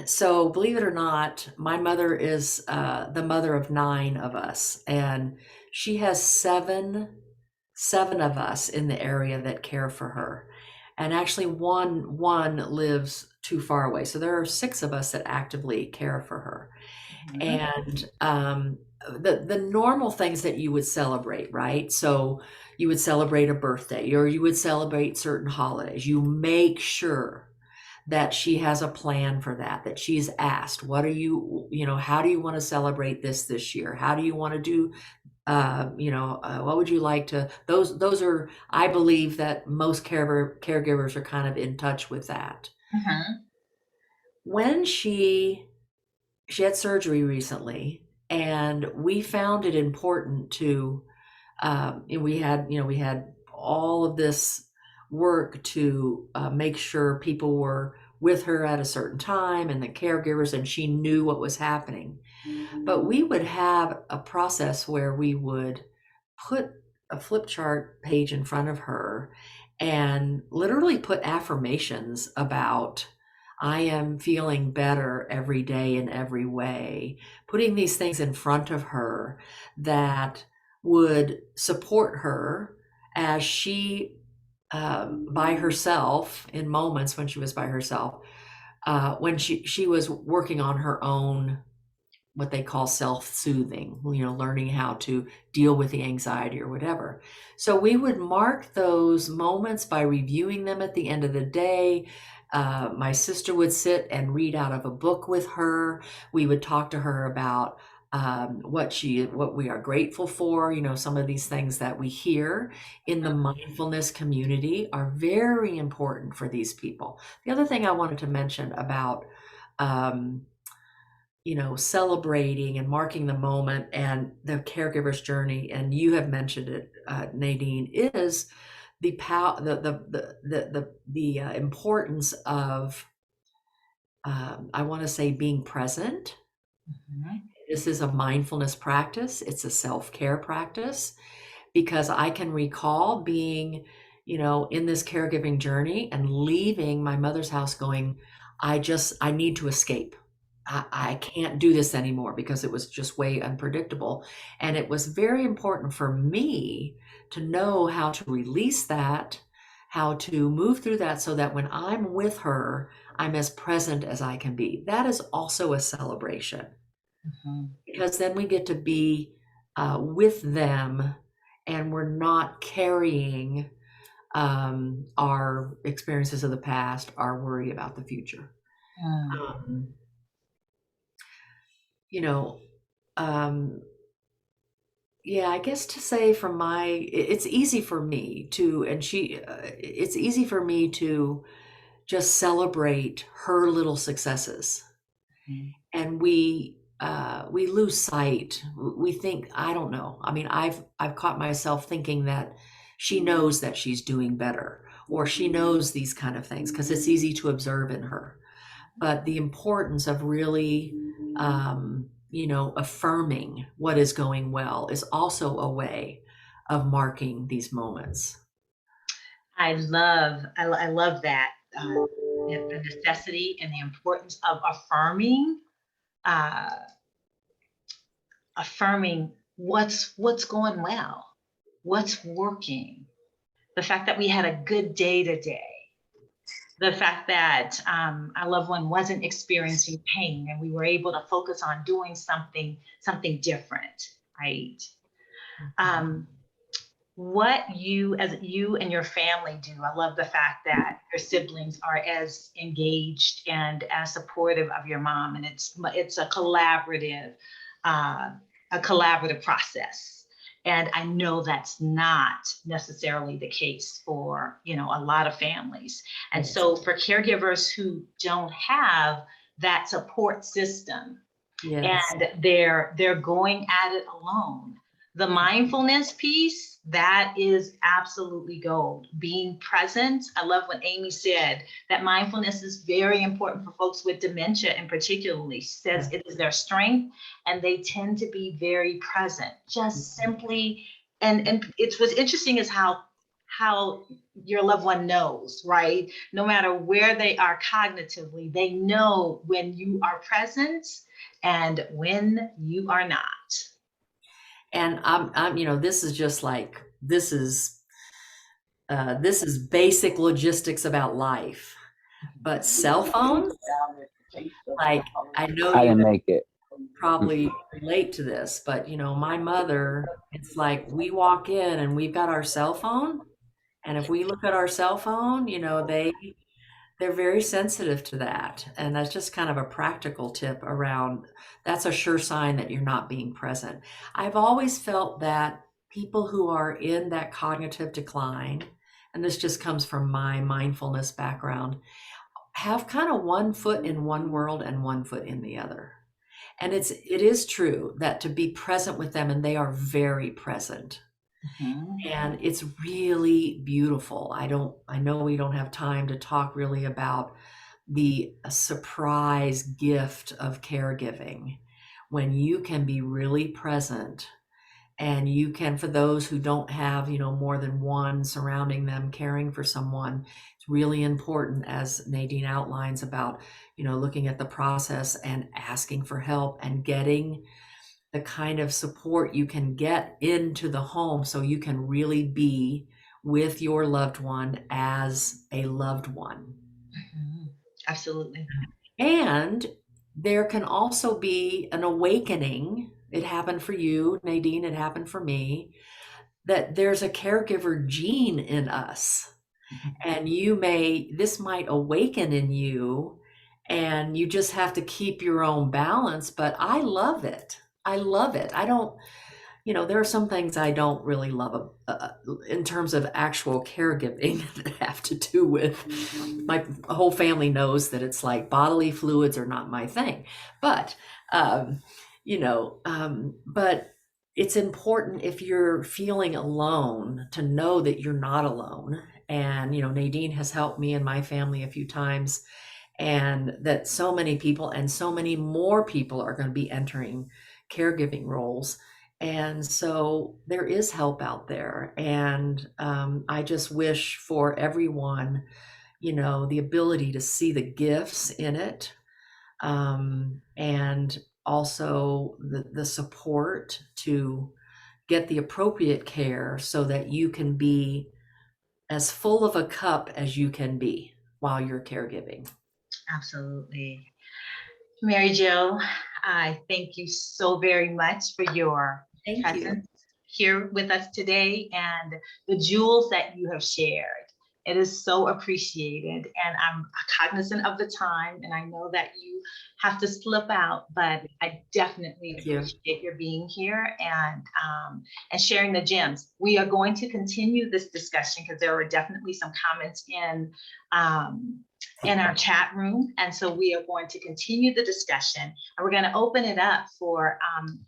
So believe it or not, my mother is the mother of 9 of us, and she has seven of us in the area that care for her. And actually one lives too far away. So there are 6 of us that actively care for her. Mhm. And the normal things that you would celebrate, right? So you would celebrate a birthday, or you would celebrate certain holidays. You make sure that she has a plan for that, that she's asked, what are you, how do you want to celebrate this year? How do you want to do, what would you like to, those are, I believe that most caregivers are kind of in touch with that. Mhm. When she had surgery recently, and we found it important to, and we had all of this work to make sure people were with her at a certain time, and the caregivers, and she knew what was happening. But we would have a process where we would put a flip chart page in front of her and literally put affirmations about, I am feeling better every day in every way, putting these things in front of her that would support her as she, by herself, in moments when she was by herself, when she was working on her own, what they call self-soothing, learning how to deal with the anxiety or whatever. So we would mark those moments by reviewing them at the end of the day. My sister would sit and read out of a book with her. We would talk to her about what we are grateful for. Some of these things that we hear in the mindfulness community are very important for these people. The other thing I wanted to mention about celebrating and marking the moment and the caregiver's journey, and you have mentioned it, Nadine, is the importance of, I want to say, being present. Mhm. This is a mindfulness practice. It's a self-care practice, because I can recall being, in this caregiving journey and leaving my mother's house going, I need to escape. I can't do this anymore, because it was just way unpredictable. And it was very important for me to know how to release that, how to move through that, so that when I'm with her, I'm as present as I can be. That is also a celebration, Mhm. because then we get to be with them, and we're not carrying our experiences of the past, our worry about the future. Mm. Um, you know, um, yeah, I guess to say from it's easy for me to, and it's easy for me to just celebrate her little successes. Mhm. And we lose sight. We think, I don't know. I mean, I've caught myself thinking that she knows that she's doing better, or she knows these kind of things, because it's easy to observe in her. But the importance of really, affirming what is going well is also a way of marking these moments. I love that, the necessity and the importance of uh, affirming what's going well, what's working, the fact that we had a good day today, the fact that our loved one wasn't experiencing pain and we were able to focus on doing something different, right? Um, what you and your family do. I love the fact that your siblings are as engaged and as supportive of your mom, and it's uh, a collaborative process. And I know that's not necessarily the case for, a lot of families. And so for caregivers who don't have that support system, Yes. and they're going at it alone. The mindfulness piece, that is absolutely gold. Being present. I love what Amy said, that mindfulness is very important for folks with dementia, and particularly says it is their strength, and they tend to be very present, just simply. And it's what's interesting is how your loved one knows, right? No matter where they are cognitively, they know when you are present and when you are not. And this is just like, this is basic logistics about life. But cell phones, like, I know I you didn't make it. probably relate to this, but my mother, it's like we walk in and we've got our cell phone. And if we look at our cell phone, they're very sensitive to that. And that's just kind of a practical tip around, that's a sure sign that you're not being present. I've always felt that people who are in that cognitive decline, and this just comes from my mindfulness background, have kind of one foot in one world and one foot in the other. And it is true that to be present with them, and they are very present. And it's really beautiful. I know we don't have time to talk really about the surprise gift of caregiving, when you can be really present, and you can, for those who don't have, more than one surrounding them caring for someone, it's really important, as Nadine outlines, about, looking at the process and asking for help and getting the kind of support you can get into the home, so you can really be with your loved one as a loved one. Absolutely. And there can also be an awakening. It happened for you, Nadine, it happened for me, that there's a caregiver gene in us. And this might awaken in you, and you just have to keep your own balance. But I love it. I love it. I don't, there are some things I don't really love in terms of actual caregiving that have to do with my whole family knows that it's like bodily fluids are not my thing. But, but it's important, if you're feeling alone, to know that you're not alone. And, Nadine has helped me and my family a few times, and that so many people, and so many more people, are going to be entering caregiving roles. And so there is help out there. And I just wish for everyone, the ability to see the gifts in it, and also the support to get the appropriate care, so that you can be as full of a cup as you can be while you're caregiving. Absolutely. Mary Jo, I thank you so very much for your Thank you. presence here with us today, and the jewels that you have shared. It is so appreciated, and I'm cognizant of the time, and I know that you have to slip out, but I definitely appreciate your being here and sharing the gems. We are going to continue this discussion, because there were definitely some comments in our chat room. And so we are going to continue the discussion, and we're going to open it up for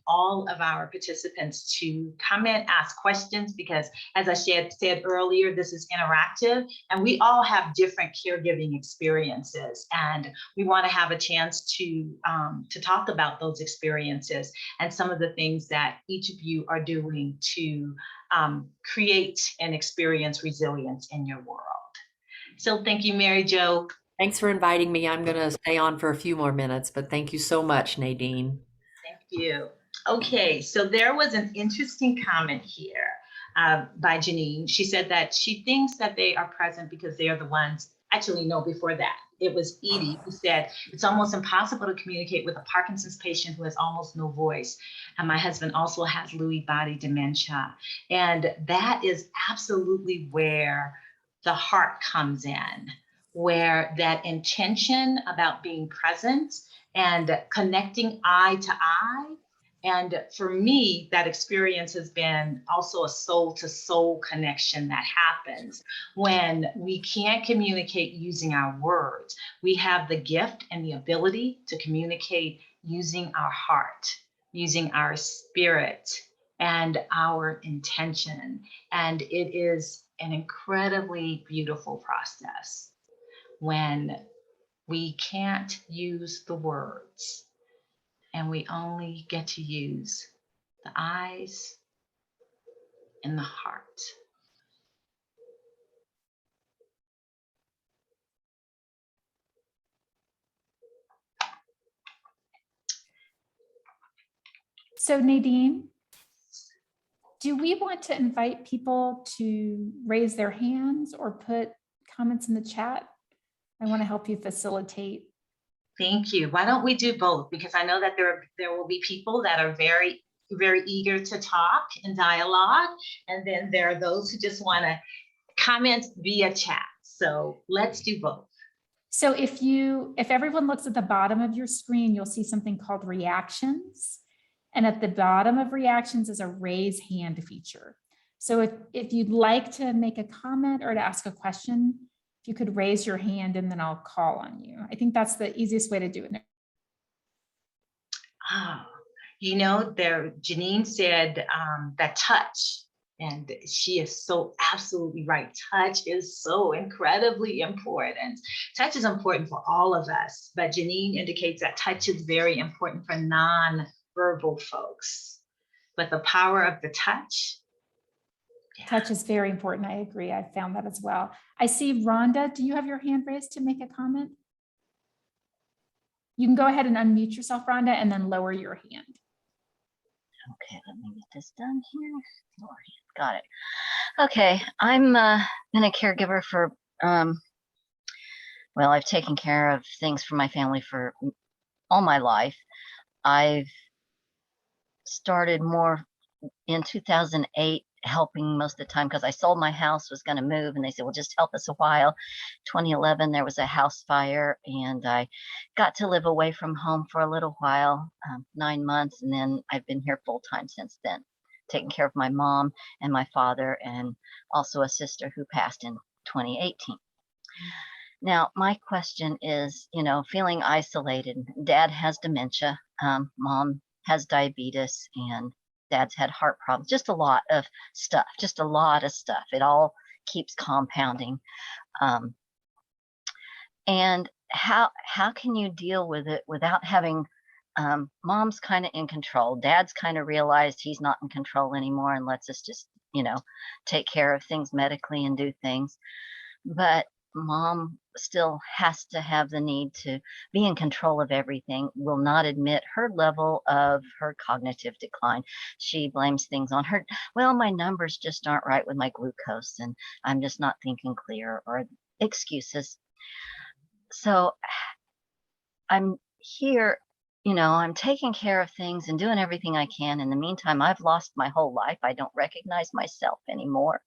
all of our participants to comment, ask questions, because as I said earlier, this is interactive, and we all have different caregiving experiences, and we want to have a chance to talk about those experiences and some of the things that each of you are doing to create and experience resilience in your world. So thank you, Mary Jo. Thanks for inviting me. I'm going to stay on for a few more minutes, but thank you so much, Nadine. Thank you. Okay, so there was an interesting comment here by Janine. She said that she thinks that they are present because they are the ones actually, no, before that, it was Edie who said, it's almost impossible to communicate with a Parkinson's patient who has almost no voice. And my husband also has Lewy body dementia. And that is absolutely where the heart comes in, where that intention about being present and connecting eye to eye. And for me, that experience has been also a soul to soul connection that happens when we can't communicate using our words. We have the gift and the ability to communicate using our heart, using our spirit and our intention. And it is an incredibly beautiful process when we can't use the words and we only get to use the eyes and the heart. So Nadine, do we want to invite people to raise their hands or put comments in the chat? I want to help you facilitate. Thank you. Why don't we do both? Because I know that there will be people that are very, very eager to talk and dialogue. And then there are those who just want to comment via chat. So let's do both. So if everyone looks at the bottom of your screen, you'll see something called reactions. And at the bottom of reactions is a raise hand feature. So if you'd like to make a comment or to ask a question, if you could raise your hand and then I'll call on you. I think that's the easiest way to do it. Oh, Janine said that touch, and she is so absolutely right. Touch is so incredibly important. Touch is important for all of us, but Janine indicates that touch is very important for non-verbal folks. But the power of the touch. Yeah. Touch is very important. I agree. I found that as well. I see Rhonda. Do you have your hand raised to make a comment? You can go ahead and unmute yourself, Rhonda, and then lower your hand. Okay, let me get this done here. Lord, got it. Okay, I'm been a caregiver for, well, I've taken care of things for my family for all my life. I've started more in 2008, helping most of the time because I sold my house, was going to move, and they said, well, just help us a while. 2011, there was a house fire, and I got to live away from home for a little while, 9 months, and then I've been here full time since then, taking care of my mom and my father, and also a sister who passed in 2018. Now, my question is, feeling isolated. Dad has dementia, mom has diabetes, and dad's had heart problems, just a lot of stuff. It all keeps compounding. And how can you deal with it without having, mom's kind of in control, dad's kind of realized he's not in control anymore and lets us just, take care of things medically and do things. But mom still has to have the need to be in control of everything, will not admit her level of her cognitive decline. She blames things on her. Well, my numbers just aren't right with my glucose, and I'm just not thinking clear, or excuses. So I'm here, I'm taking care of things and doing everything I can. In the meantime, I've lost my whole life. I don't recognize myself anymore.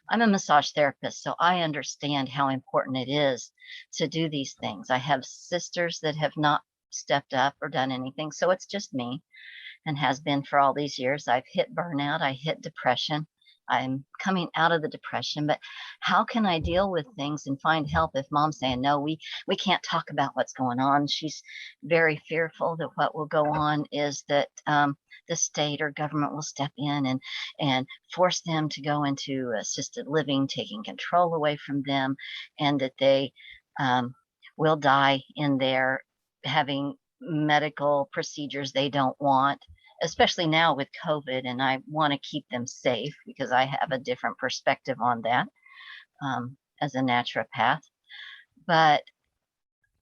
I'm a massage therapist, so I understand how important it is to do these things. I have sisters that have not stepped up or done anything, so it's just me, and has been for all these years. I've hit burnout, I hit depression. I'm coming out of the depression, but how can I deal with things and find help if mom's saying, no, we can't talk about what's going on? She's very fearful that what will go on is that the state or government will step in and force them to go into assisted living, taking control away from them, and that they will die in there having medical procedures they don't want, especially now with COVID. And I want to keep them safe because I have a different perspective on that as a naturopath. But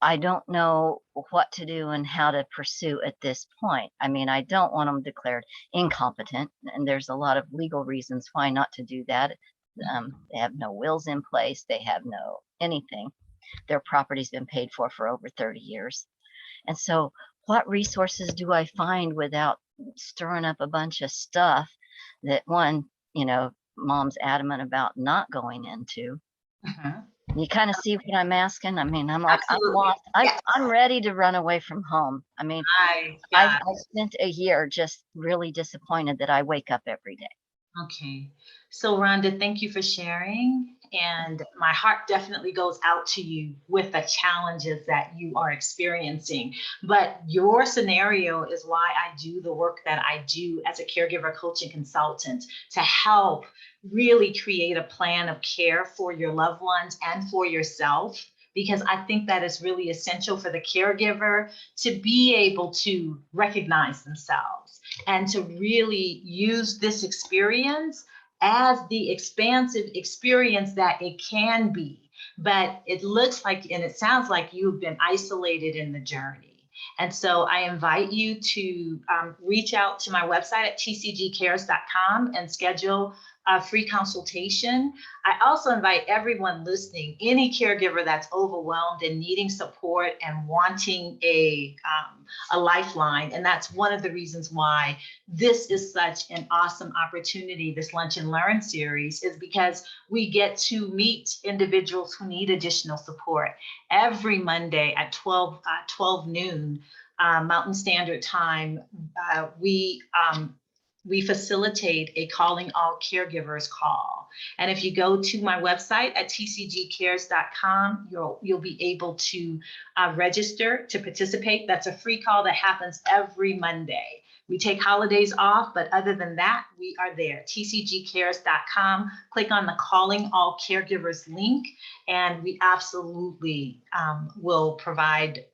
I don't know what to do and how to pursue at this point. I mean, I don't want them declared incompetent, and there's a lot of legal reasons why not to do that. They have no wills in place. They have no anything. their property's been paid for over 30 years. And so what resources do I find without stirring up a bunch of stuff that one, mom's adamant about not going into? Mhm. You kind of see what I'm asking? I mean, I'm like, I'm Absolutely. lost. Yes. I'm ready to run away from home. I mean, I I got spent a year just really disappointed that I wake up every day. Okay. So Rhonda, thank you for sharing. And my heart definitely goes out to you with the challenges that you are experiencing. But your scenario is why I do the work that I do as a caregiver coaching consultant, to help really create a plan of care for your loved ones and for yourself. Because I think that is really essential for the caregiver to be able to recognize themselves and to really use this experience as the expansive experience that it can be. But it looks like, and it sounds like you've been isolated in the journey. And so I invite you to reach out to my website at tcgcares.com and schedule a free consultation. I also invite everyone listening, any caregiver that's overwhelmed and needing support and wanting a lifeline. And that's one of the reasons why this is such an awesome opportunity, this Lunch and Learn series, is because we get to meet individuals who need additional support. Every Monday at 12 noon Mountain Standard Time, we facilitate a Calling All Caregivers call. And if you go to my website at tcgcares.com, you'll be able to register to participate. That's a free call that happens every Monday. We take holidays off, but other than that, we are there. tcgcares.com, click on the Calling All Caregivers link, and we absolutely will provide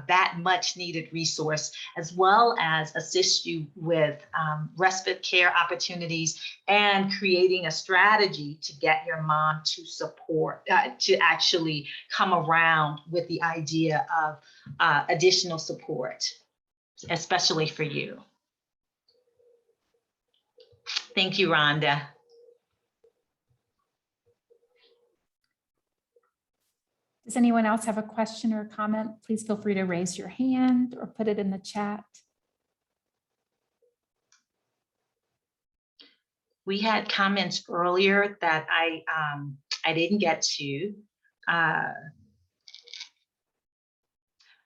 that much needed resource, as well as assist you with respite care opportunities and creating a strategy to get your mom to support, to actually come around with the idea of additional support, especially for you. Thank you, Rhonda. Does anyone else have a question or a comment? Please feel free to raise your hand or put it in the chat. We had comments earlier that I didn't get to.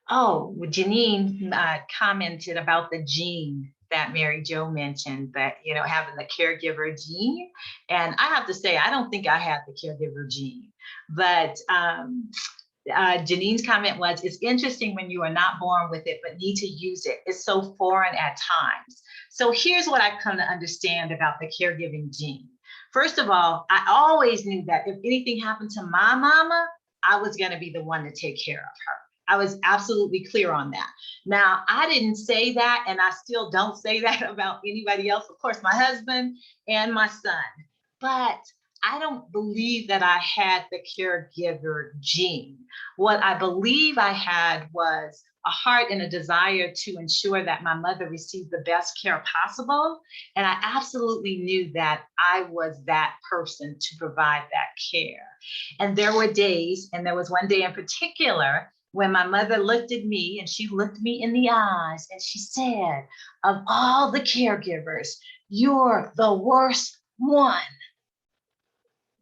Janine commented about the gene that Mary Jo mentioned, that, having the caregiver gene. And I have to say, I don't think I have the caregiver gene, but Janine's comment was, it's interesting when you are not born with it, but need to use it. It's so foreign at times. So here's what I've come to understand about the caregiving gene. First of all, I always knew that if anything happened to my mama, I was going to be the one to take care of her. I was absolutely clear on that. Now, I didn't say that, and I still don't say that about anybody else. Of course, my husband and my son. But I don't believe that I had the caregiver gene. What I believe I had was a heart and a desire to ensure that my mother received the best care possible. And I absolutely knew that I was that person to provide that care. And there were days, and there was one day in particular, when my mother looked at me, and she looked me in the eyes and she said, of all the caregivers, you're the worst one.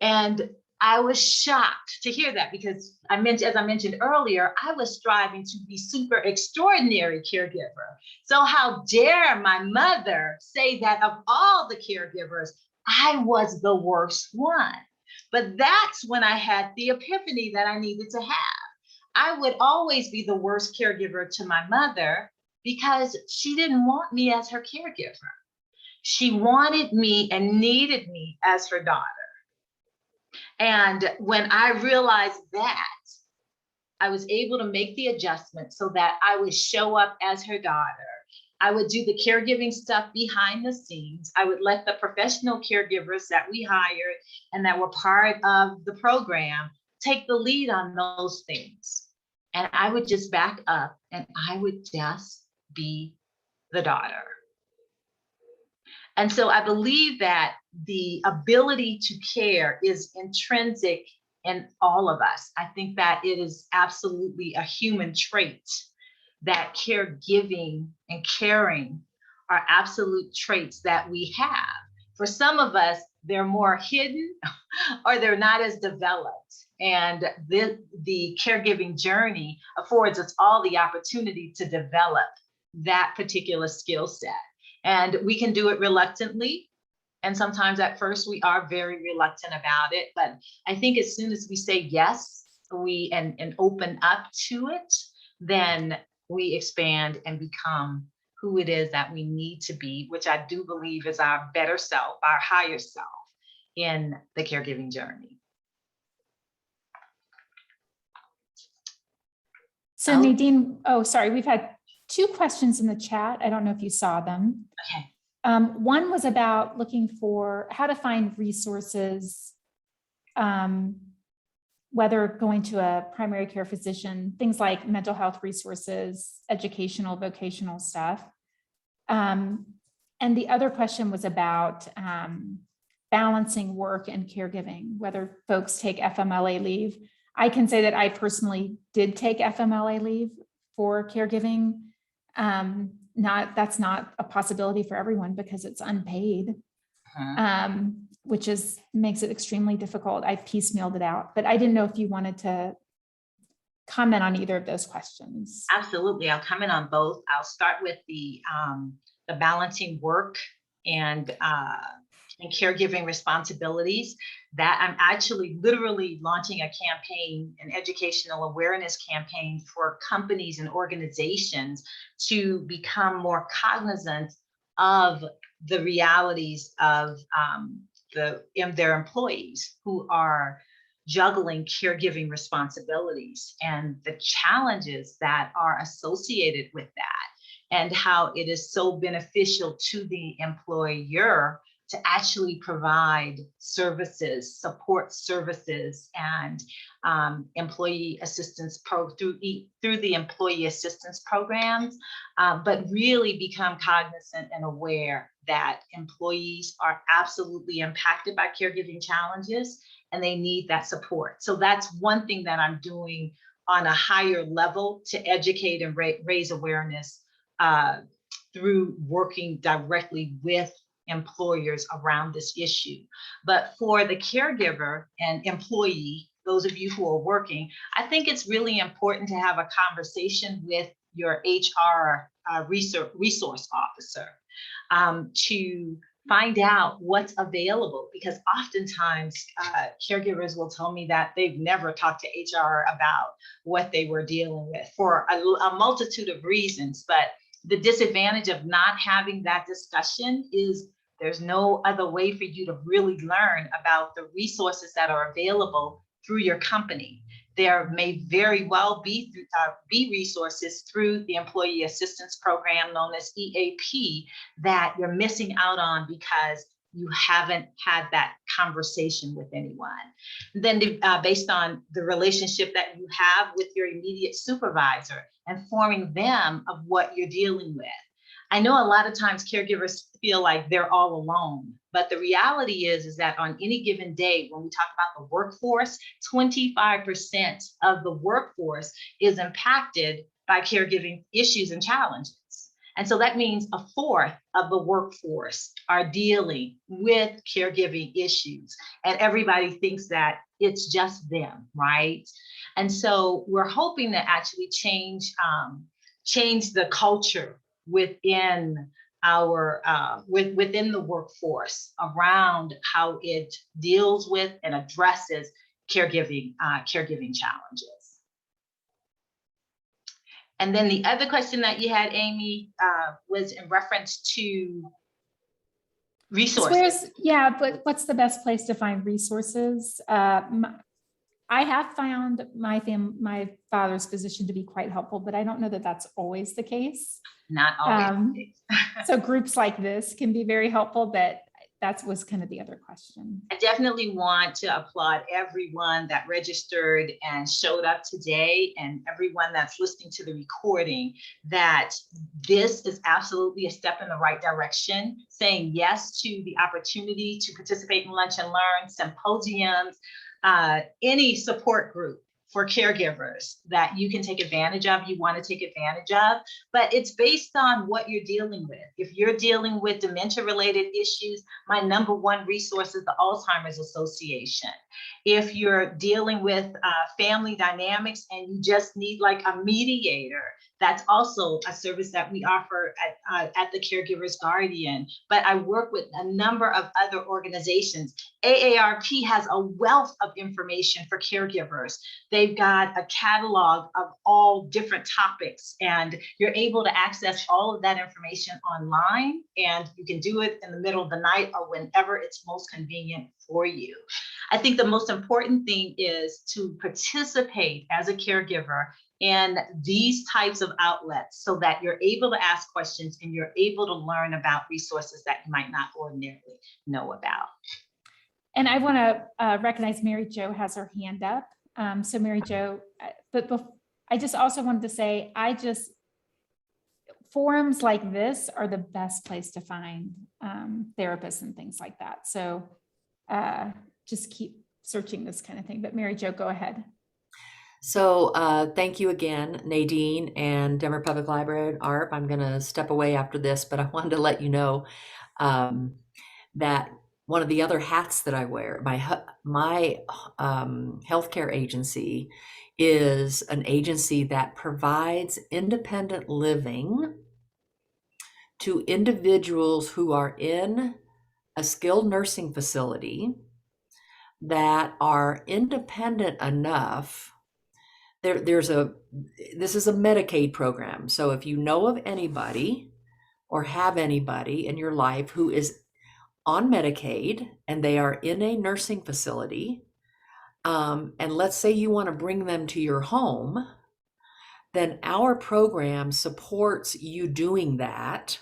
And I was shocked to hear that, because as I mentioned earlier, I was striving to be super extraordinary caregiver. So how dare my mother say that of all the caregivers, I was the worst one? But that's when I had the epiphany that I needed to have. I would always be the worst caregiver to my mother because she didn't want me as her caregiver. She wanted me and needed me as her daughter. And when I realized that, I was able to make the adjustment so that I would show up as her daughter. I would do the caregiving stuff behind the scenes. I would let the professional caregivers that we hired and that were part of the program take the lead on those things. And I would just back up and I would just be the daughter. And so I believe that the ability to care is intrinsic in all of us. I think that it is absolutely a human trait that caregiving and caring are absolute traits that we have. For some of us, they're more hidden or they're not as developed. And the caregiving journey affords us all the opportunity to develop that particular skill set. And we can do it reluctantly. And sometimes at first we are very reluctant about it. But I think as soon as we say yes, and open up to it, then we expand and become who it is that we need to be, which I do believe is our better self, our higher self in the caregiving journey. So Nadine, oh, sorry, we've had 2 questions in the chat. I don't know if you saw them. Okay. One was about looking for how to find resources, whether going to a primary care physician, things like mental health resources, educational, vocational stuff. And the other question was about balancing work and caregiving, whether folks take FMLA leave. I can say that I personally did take FMLA leave for caregiving. That's not a possibility for everyone because it's unpaid, which makes it extremely difficult. I piecemealed it out, but I didn't know if you wanted to comment on either of those questions. Absolutely, I'll comment on both. I'll start with the balancing work and caregiving responsibilities. That I'm actually literally launching a campaign, an educational awareness campaign for companies and organizations to become more cognizant of the realities of their employees who are juggling caregiving responsibilities and the challenges that are associated with that, and how it is so beneficial to the employer to actually provide services, support services, and employee assistance through the employee assistance programs, but really become cognizant and aware that employees are absolutely impacted by caregiving challenges and they need that support. So that's one thing that I'm doing on a higher level to educate and raise awareness through working directly with employers around this issue. But for the caregiver and employee, those of you who are working, I think it's really important to have a conversation with your HR resource officer to find out what's available, because oftentimes caregivers will tell me that they've never talked to HR about what they were dealing with for a multitude of reasons. But the disadvantage of not having that discussion is there's no other way for you to really learn about the resources that are available through your company. There may very well be resources through the Employee Assistance Program known as EAP that you're missing out on because you haven't had that conversation with anyone. Then based on the relationship that you have with your immediate supervisor, informing them of what you're dealing with. I know a lot of times caregivers feel like they're all alone, but the reality is that on any given day, when we talk about the workforce, 25% of the workforce is impacted by caregiving issues and challenges. And so that means a fourth of the workforce are dealing with caregiving issues, and everybody thinks that it's just them, right? And so we're hoping to actually change the culture within our within the workforce around how it deals with and addresses caregiving challenges. And then the other question that you had, Amy, was in reference to resources. But what's the best place to find resources? I have found my father's physician to be quite helpful, but I don't know that that's always the case. Not always. So groups like this can be very helpful, but that was kind of the other question. I definitely want to applaud everyone that registered and showed up today, and everyone that's listening to the recording, that this is absolutely a step in the right direction, saying yes to the opportunity to participate in Lunch and Learn, symposiums, any support group for caregivers that you can take advantage of, you want to take advantage of, but it's based on what you're dealing with. If you're dealing with dementia-related issues, my number one resource is the Alzheimer's Association. If you're dealing with family dynamics and you just need like a mediator, that's also a service that we offer at the Caregiver's Guardian. But I work with a number of other organizations. AARP has a wealth of information for caregivers. They've got a catalog of all different topics, and you're able to access all of that information online, and you can do it in the middle of the night or whenever it's most convenient for you. I think the most important thing is to participate as a caregiver in these types of outlets so that you're able to ask questions and you're able to learn about resources that you might not ordinarily know about. And I want to recognize Mary Jo has her hand up. So Mary Jo, I just also wanted to say, forums like this are the best place to find therapists and things like that. So just keep searching this kind of thing. But Mary Jo, go ahead. So thank you again, Nadine and Denver Public Library and ARP. I'm going to step away after this, but I wanted to let you know that one of the other hats that I wear, my healthcare agency is an agency that provides independent living to individuals who are in a skilled nursing facility that are independent enough. This is a Medicaid program. So if you know of anybody or have anybody in your life who is on Medicaid and they are in a nursing facility, and let's say you want to bring them to your home, then our program supports you doing that.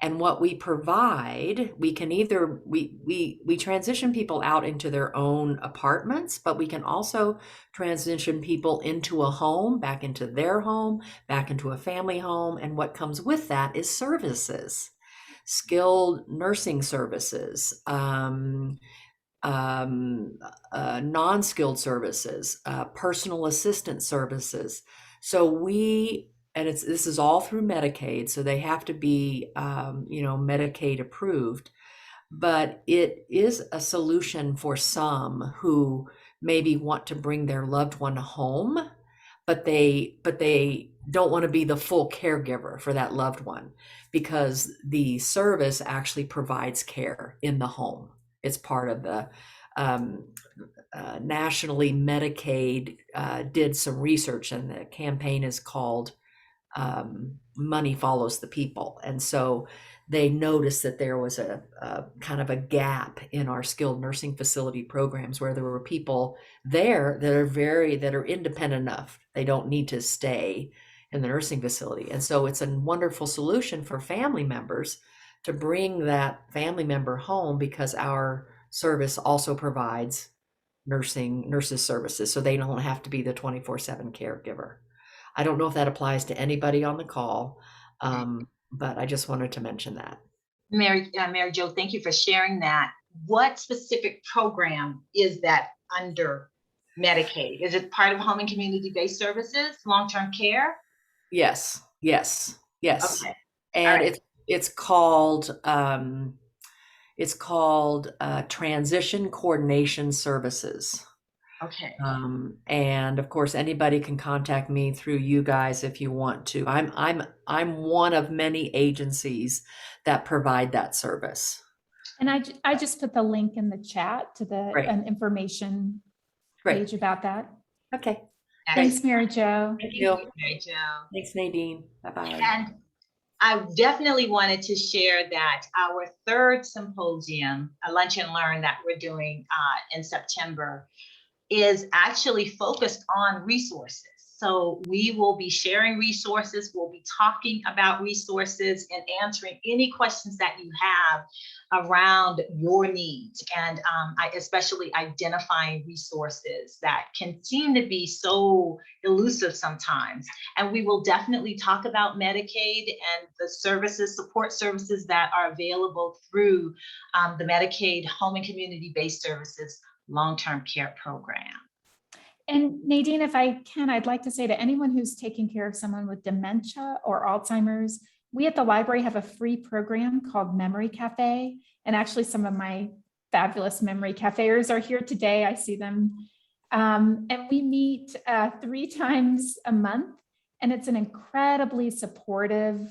And what we provide, we can either, we transition people out into their own apartments, but we can also transition people into a home, back into their home, back into a family home. And what comes with that is services, skilled nursing services, non-skilled services, personal assistant services. So this is all through Medicaid, so they have to be, Medicaid approved. But it is a solution for some who maybe want to bring their loved one home, but they don't want to be the full caregiver for that loved one, because the service actually provides care in the home. It's part of the nationally Medicaid did some research, and the campaign is called Money Follows the People. And so they noticed that there was a kind of a gap in our skilled nursing facility programs where there were people there that are independent enough. They don't need to stay in the nursing facility. And so it's a wonderful solution for family members to bring that family member home, because our service also provides nurses services, so they don't have to be the 24/7 caregiver. I don't know if that applies to anybody on the call, but I just wanted to mention that. Mary Jo, thank you for sharing that. What specific program is that under Medicaid? Is it part of home and community-based services, long-term care? Yes. Okay. And right. it's called Transition Coordination Services. Okay. And of course, anybody can contact me through you guys if you want to. I'm one of many agencies that provide that service. And I just put the link in the chat to the information page about that. Okay. Thanks, Mary Jo. Thank you, Mary Jo. Thanks, Nadine. Bye-bye. And I definitely wanted to share that our third symposium, a Lunch and Learn that we're doing in September, is actually focused on resources. So we will be sharing resources, we'll be talking about resources and answering any questions that you have around your needs, and especially identifying resources that can seem to be so elusive sometimes. And we will definitely talk about Medicaid and the services, support services that are available through the Medicaid home and community-based services long-term care program. And Nadine, if I can, I'd like to say to anyone who's taking care of someone with dementia or Alzheimer's, we at the library have a free program called Memory Cafe. And actually some of my fabulous memory cafeers are here today. I see them. And we meet 3 times a month. And it's an incredibly supportive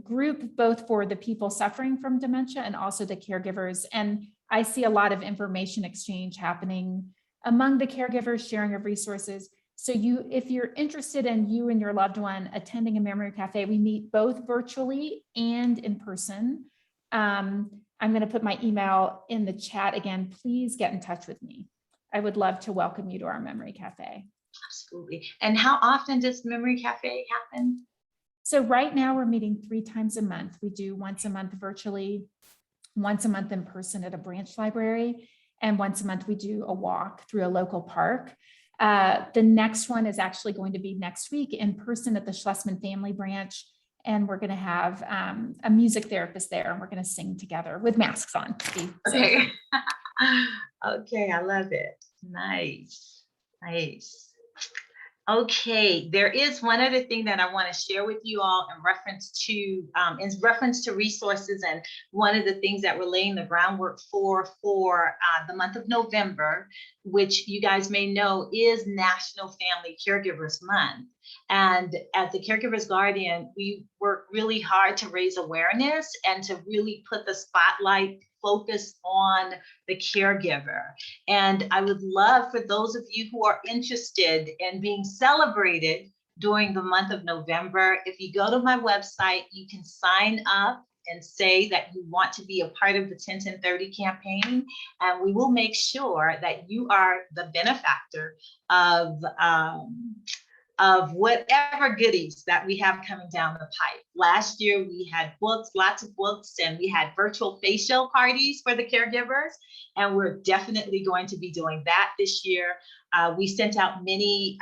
group, both for the people suffering from dementia and also the caregivers. And I see a lot of information exchange happening among the caregivers, sharing of resources. So if you're interested in you and your loved one attending a memory cafe, we meet both virtually and in person. I'm going to put my email in the chat again. Please get in touch with me. I would love to welcome you to our memory cafe. Absolutely. And how often does Memory Cafe happen? So right now we're meeting 3 times a month. We do once a month virtually, once a month in person at a branch library, and once a month we do a walk through a local park. The next one is actually going to be next week in person at the Schlesman Family Branch. And we're going to have a music therapist there, and we're going to sing together with masks on. Okay. Okay, I love it. Nice, nice. Okay, there is one other thing that I want to share with you all in reference to resources, and one of the things that we're laying the groundwork for the month of November, which you guys may know is National Family Caregivers Month. And at the Caregivers Guardian, we work really hard to raise awareness and to really put the spotlight focus on the caregiver. And I would love for those of you who are interested in being celebrated during the month of November, if you go to my website, you can sign up and say that you want to be a part of the 10-10-30 campaign, and we will make sure that you are the benefactor of whatever goodies that we have coming down the pipe. Last year, we had books, lots of books, and we had virtual facial parties for the caregivers. And we're definitely going to be doing that this year. We sent out many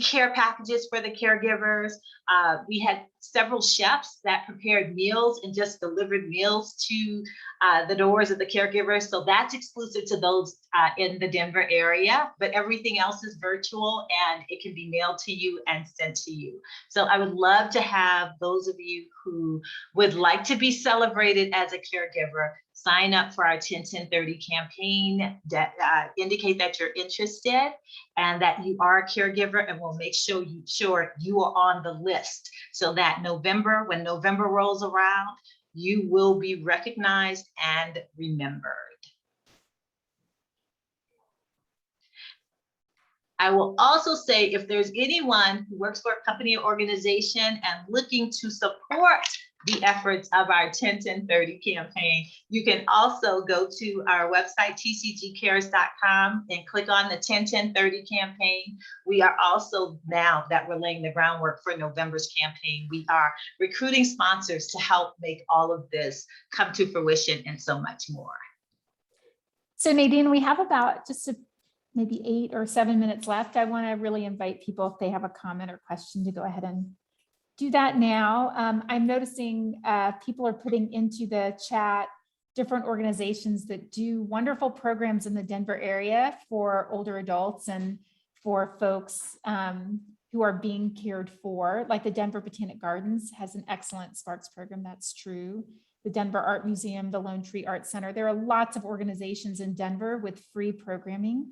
care packages for the caregivers. We had several chefs that prepared meals and just delivered meals to the doors of the caregivers. So that's exclusive to those in the Denver area, but everything else is virtual and it can be mailed to you and sent to you. So I would love to have those of you who would like to be celebrated as a caregiver sign up for our 10-10-30 campaign, that indicate that you're interested and that you are a caregiver, and we'll make sure you are on the list so that November, when November rolls around, you will be recognized and remembered. I will also say, if there's anyone who works for a company or organization and looking to support the efforts of our 10-10-30 campaign, you can also go to our website, tcgcares.com, and click on the 10-10-30 campaign. We are also, now that we're laying the groundwork for November's campaign, we are recruiting sponsors to help make all of this come to fruition and so much more. So Nadine, we have about maybe 8 or 7 minutes left. I want to really invite people, if they have a comment or question, to go ahead and do that now. I'm noticing people are putting into the chat different organizations that do wonderful programs in the Denver area for older adults and for folks who are being cared for. Like the Denver Botanic Gardens has an excellent Sparks program, that's true. The Denver Art Museum, the Lone Tree Art Center. There are lots of organizations in Denver with free programming.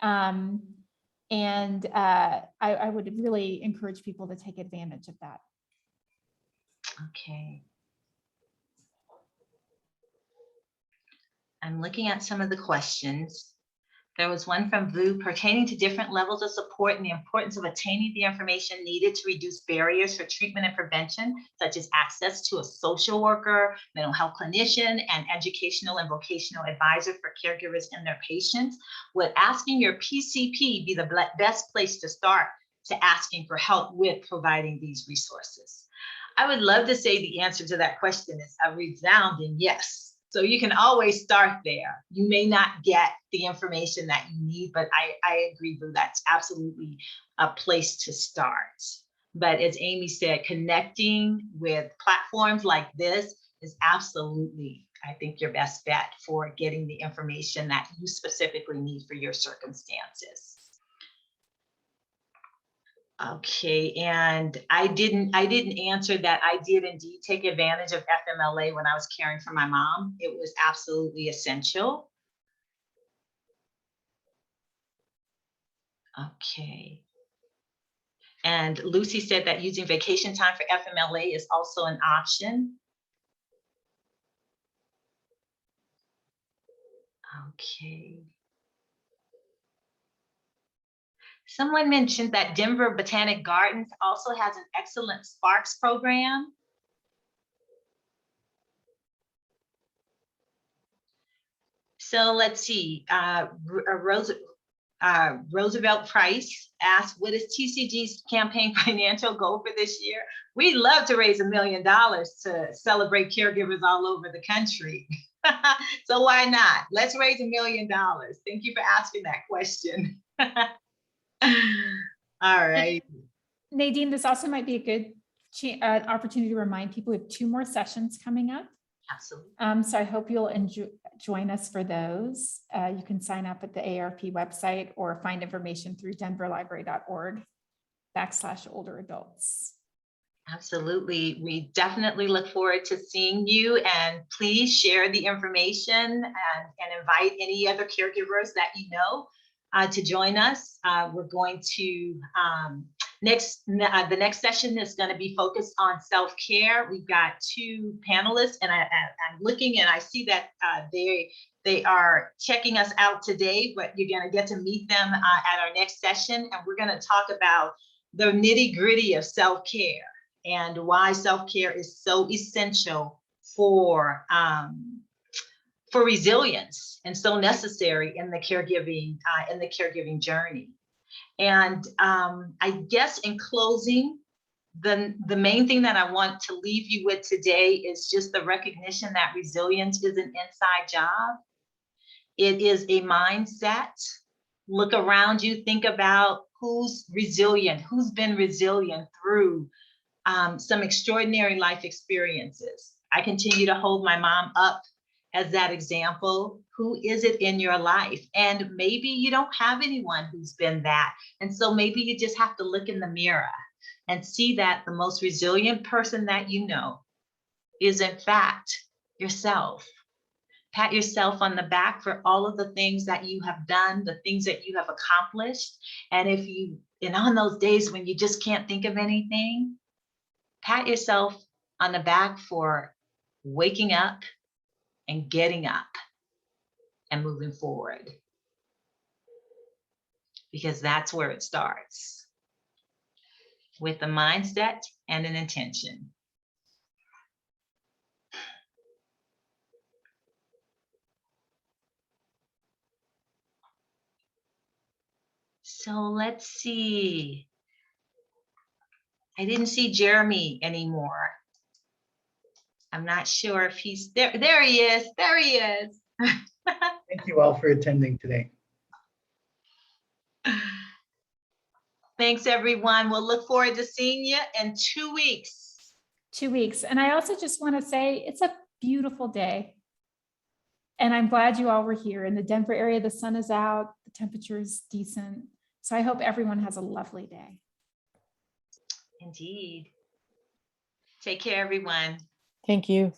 I would really encourage people to take advantage of that. Okay. I'm looking at some of the questions. There was one from Vu pertaining to different levels of support and the importance of attaining the information needed to reduce barriers for treatment and prevention, such as access to a social worker, mental health clinician, and educational and vocational advisor for caregivers and their patients. Would asking your PCP be the best place to start to asking for help with providing these resources? I would love to say the answer to that question is a resounding yes. So you can always start there. You may not get the information that you need, but I agree with that's absolutely a place to start. But as Amy said, connecting with platforms like this is absolutely I think, your best bet for getting the information that you specifically need for your circumstances. Okay, and I didn't answer that. I did indeed take advantage of FMLA when I was caring for my mom. It was absolutely essential. Okay. And Lucy said that using vacation time for FMLA is also an option. Okay. Someone mentioned that Denver Botanic Gardens also has an excellent Sparks program. So let's see, Roosevelt Price asked, what is TCG's campaign financial goal for this year? We'd love to raise $1 million to celebrate caregivers all over the country. So why not? Let's raise $1 million. Thank you for asking that question. All right. Nadine, this also might be a good opportunity to remind people we have 2 more sessions coming up. Absolutely. So I hope you'll join us for those. You can sign up at the ARP website or find information through denverlibrary.org/older adults. Absolutely. We definitely look forward to seeing you, and please share the information and invite any other caregivers that you know to join us. We're going to the next session is going to be focused on self-care. We've got 2 panelists, and I'm looking and I see that they are checking us out today, but you're going to get to meet them at our next session, and we're going to talk about the nitty-gritty of self-care and why self-care is so essential for resilience and so necessary in the caregiving journey. And I guess in closing, the main thing that I want to leave you with today is just the recognition that resilience is an inside job. It is a mindset. Look around you, think about who's resilient, who's been resilient through some extraordinary life experiences. I continue to hold my mom up as that example. Who is it in your life? And maybe you don't have anyone who's been that. And so maybe you just have to look in the mirror and see that the most resilient person that you know is in fact yourself. Pat yourself on the back for all of the things that you have done, the things that you have accomplished. And on those days when you just can't think of anything, pat yourself on the back for waking up and getting up and moving forward, because that's where it starts, with a mindset and an intention. So let's see. I didn't see Jeremy anymore. I'm not sure if he's there. There he is. There he is. Thank you all for attending today. Thanks, everyone. We'll look forward to seeing you in 2 weeks. 2 weeks. And I also just want to say it's a beautiful day. And I'm glad you all were here. In the Denver area, the sun is out, the temperature is decent. So I hope everyone has a lovely day. Indeed. Take care, everyone. Thank you.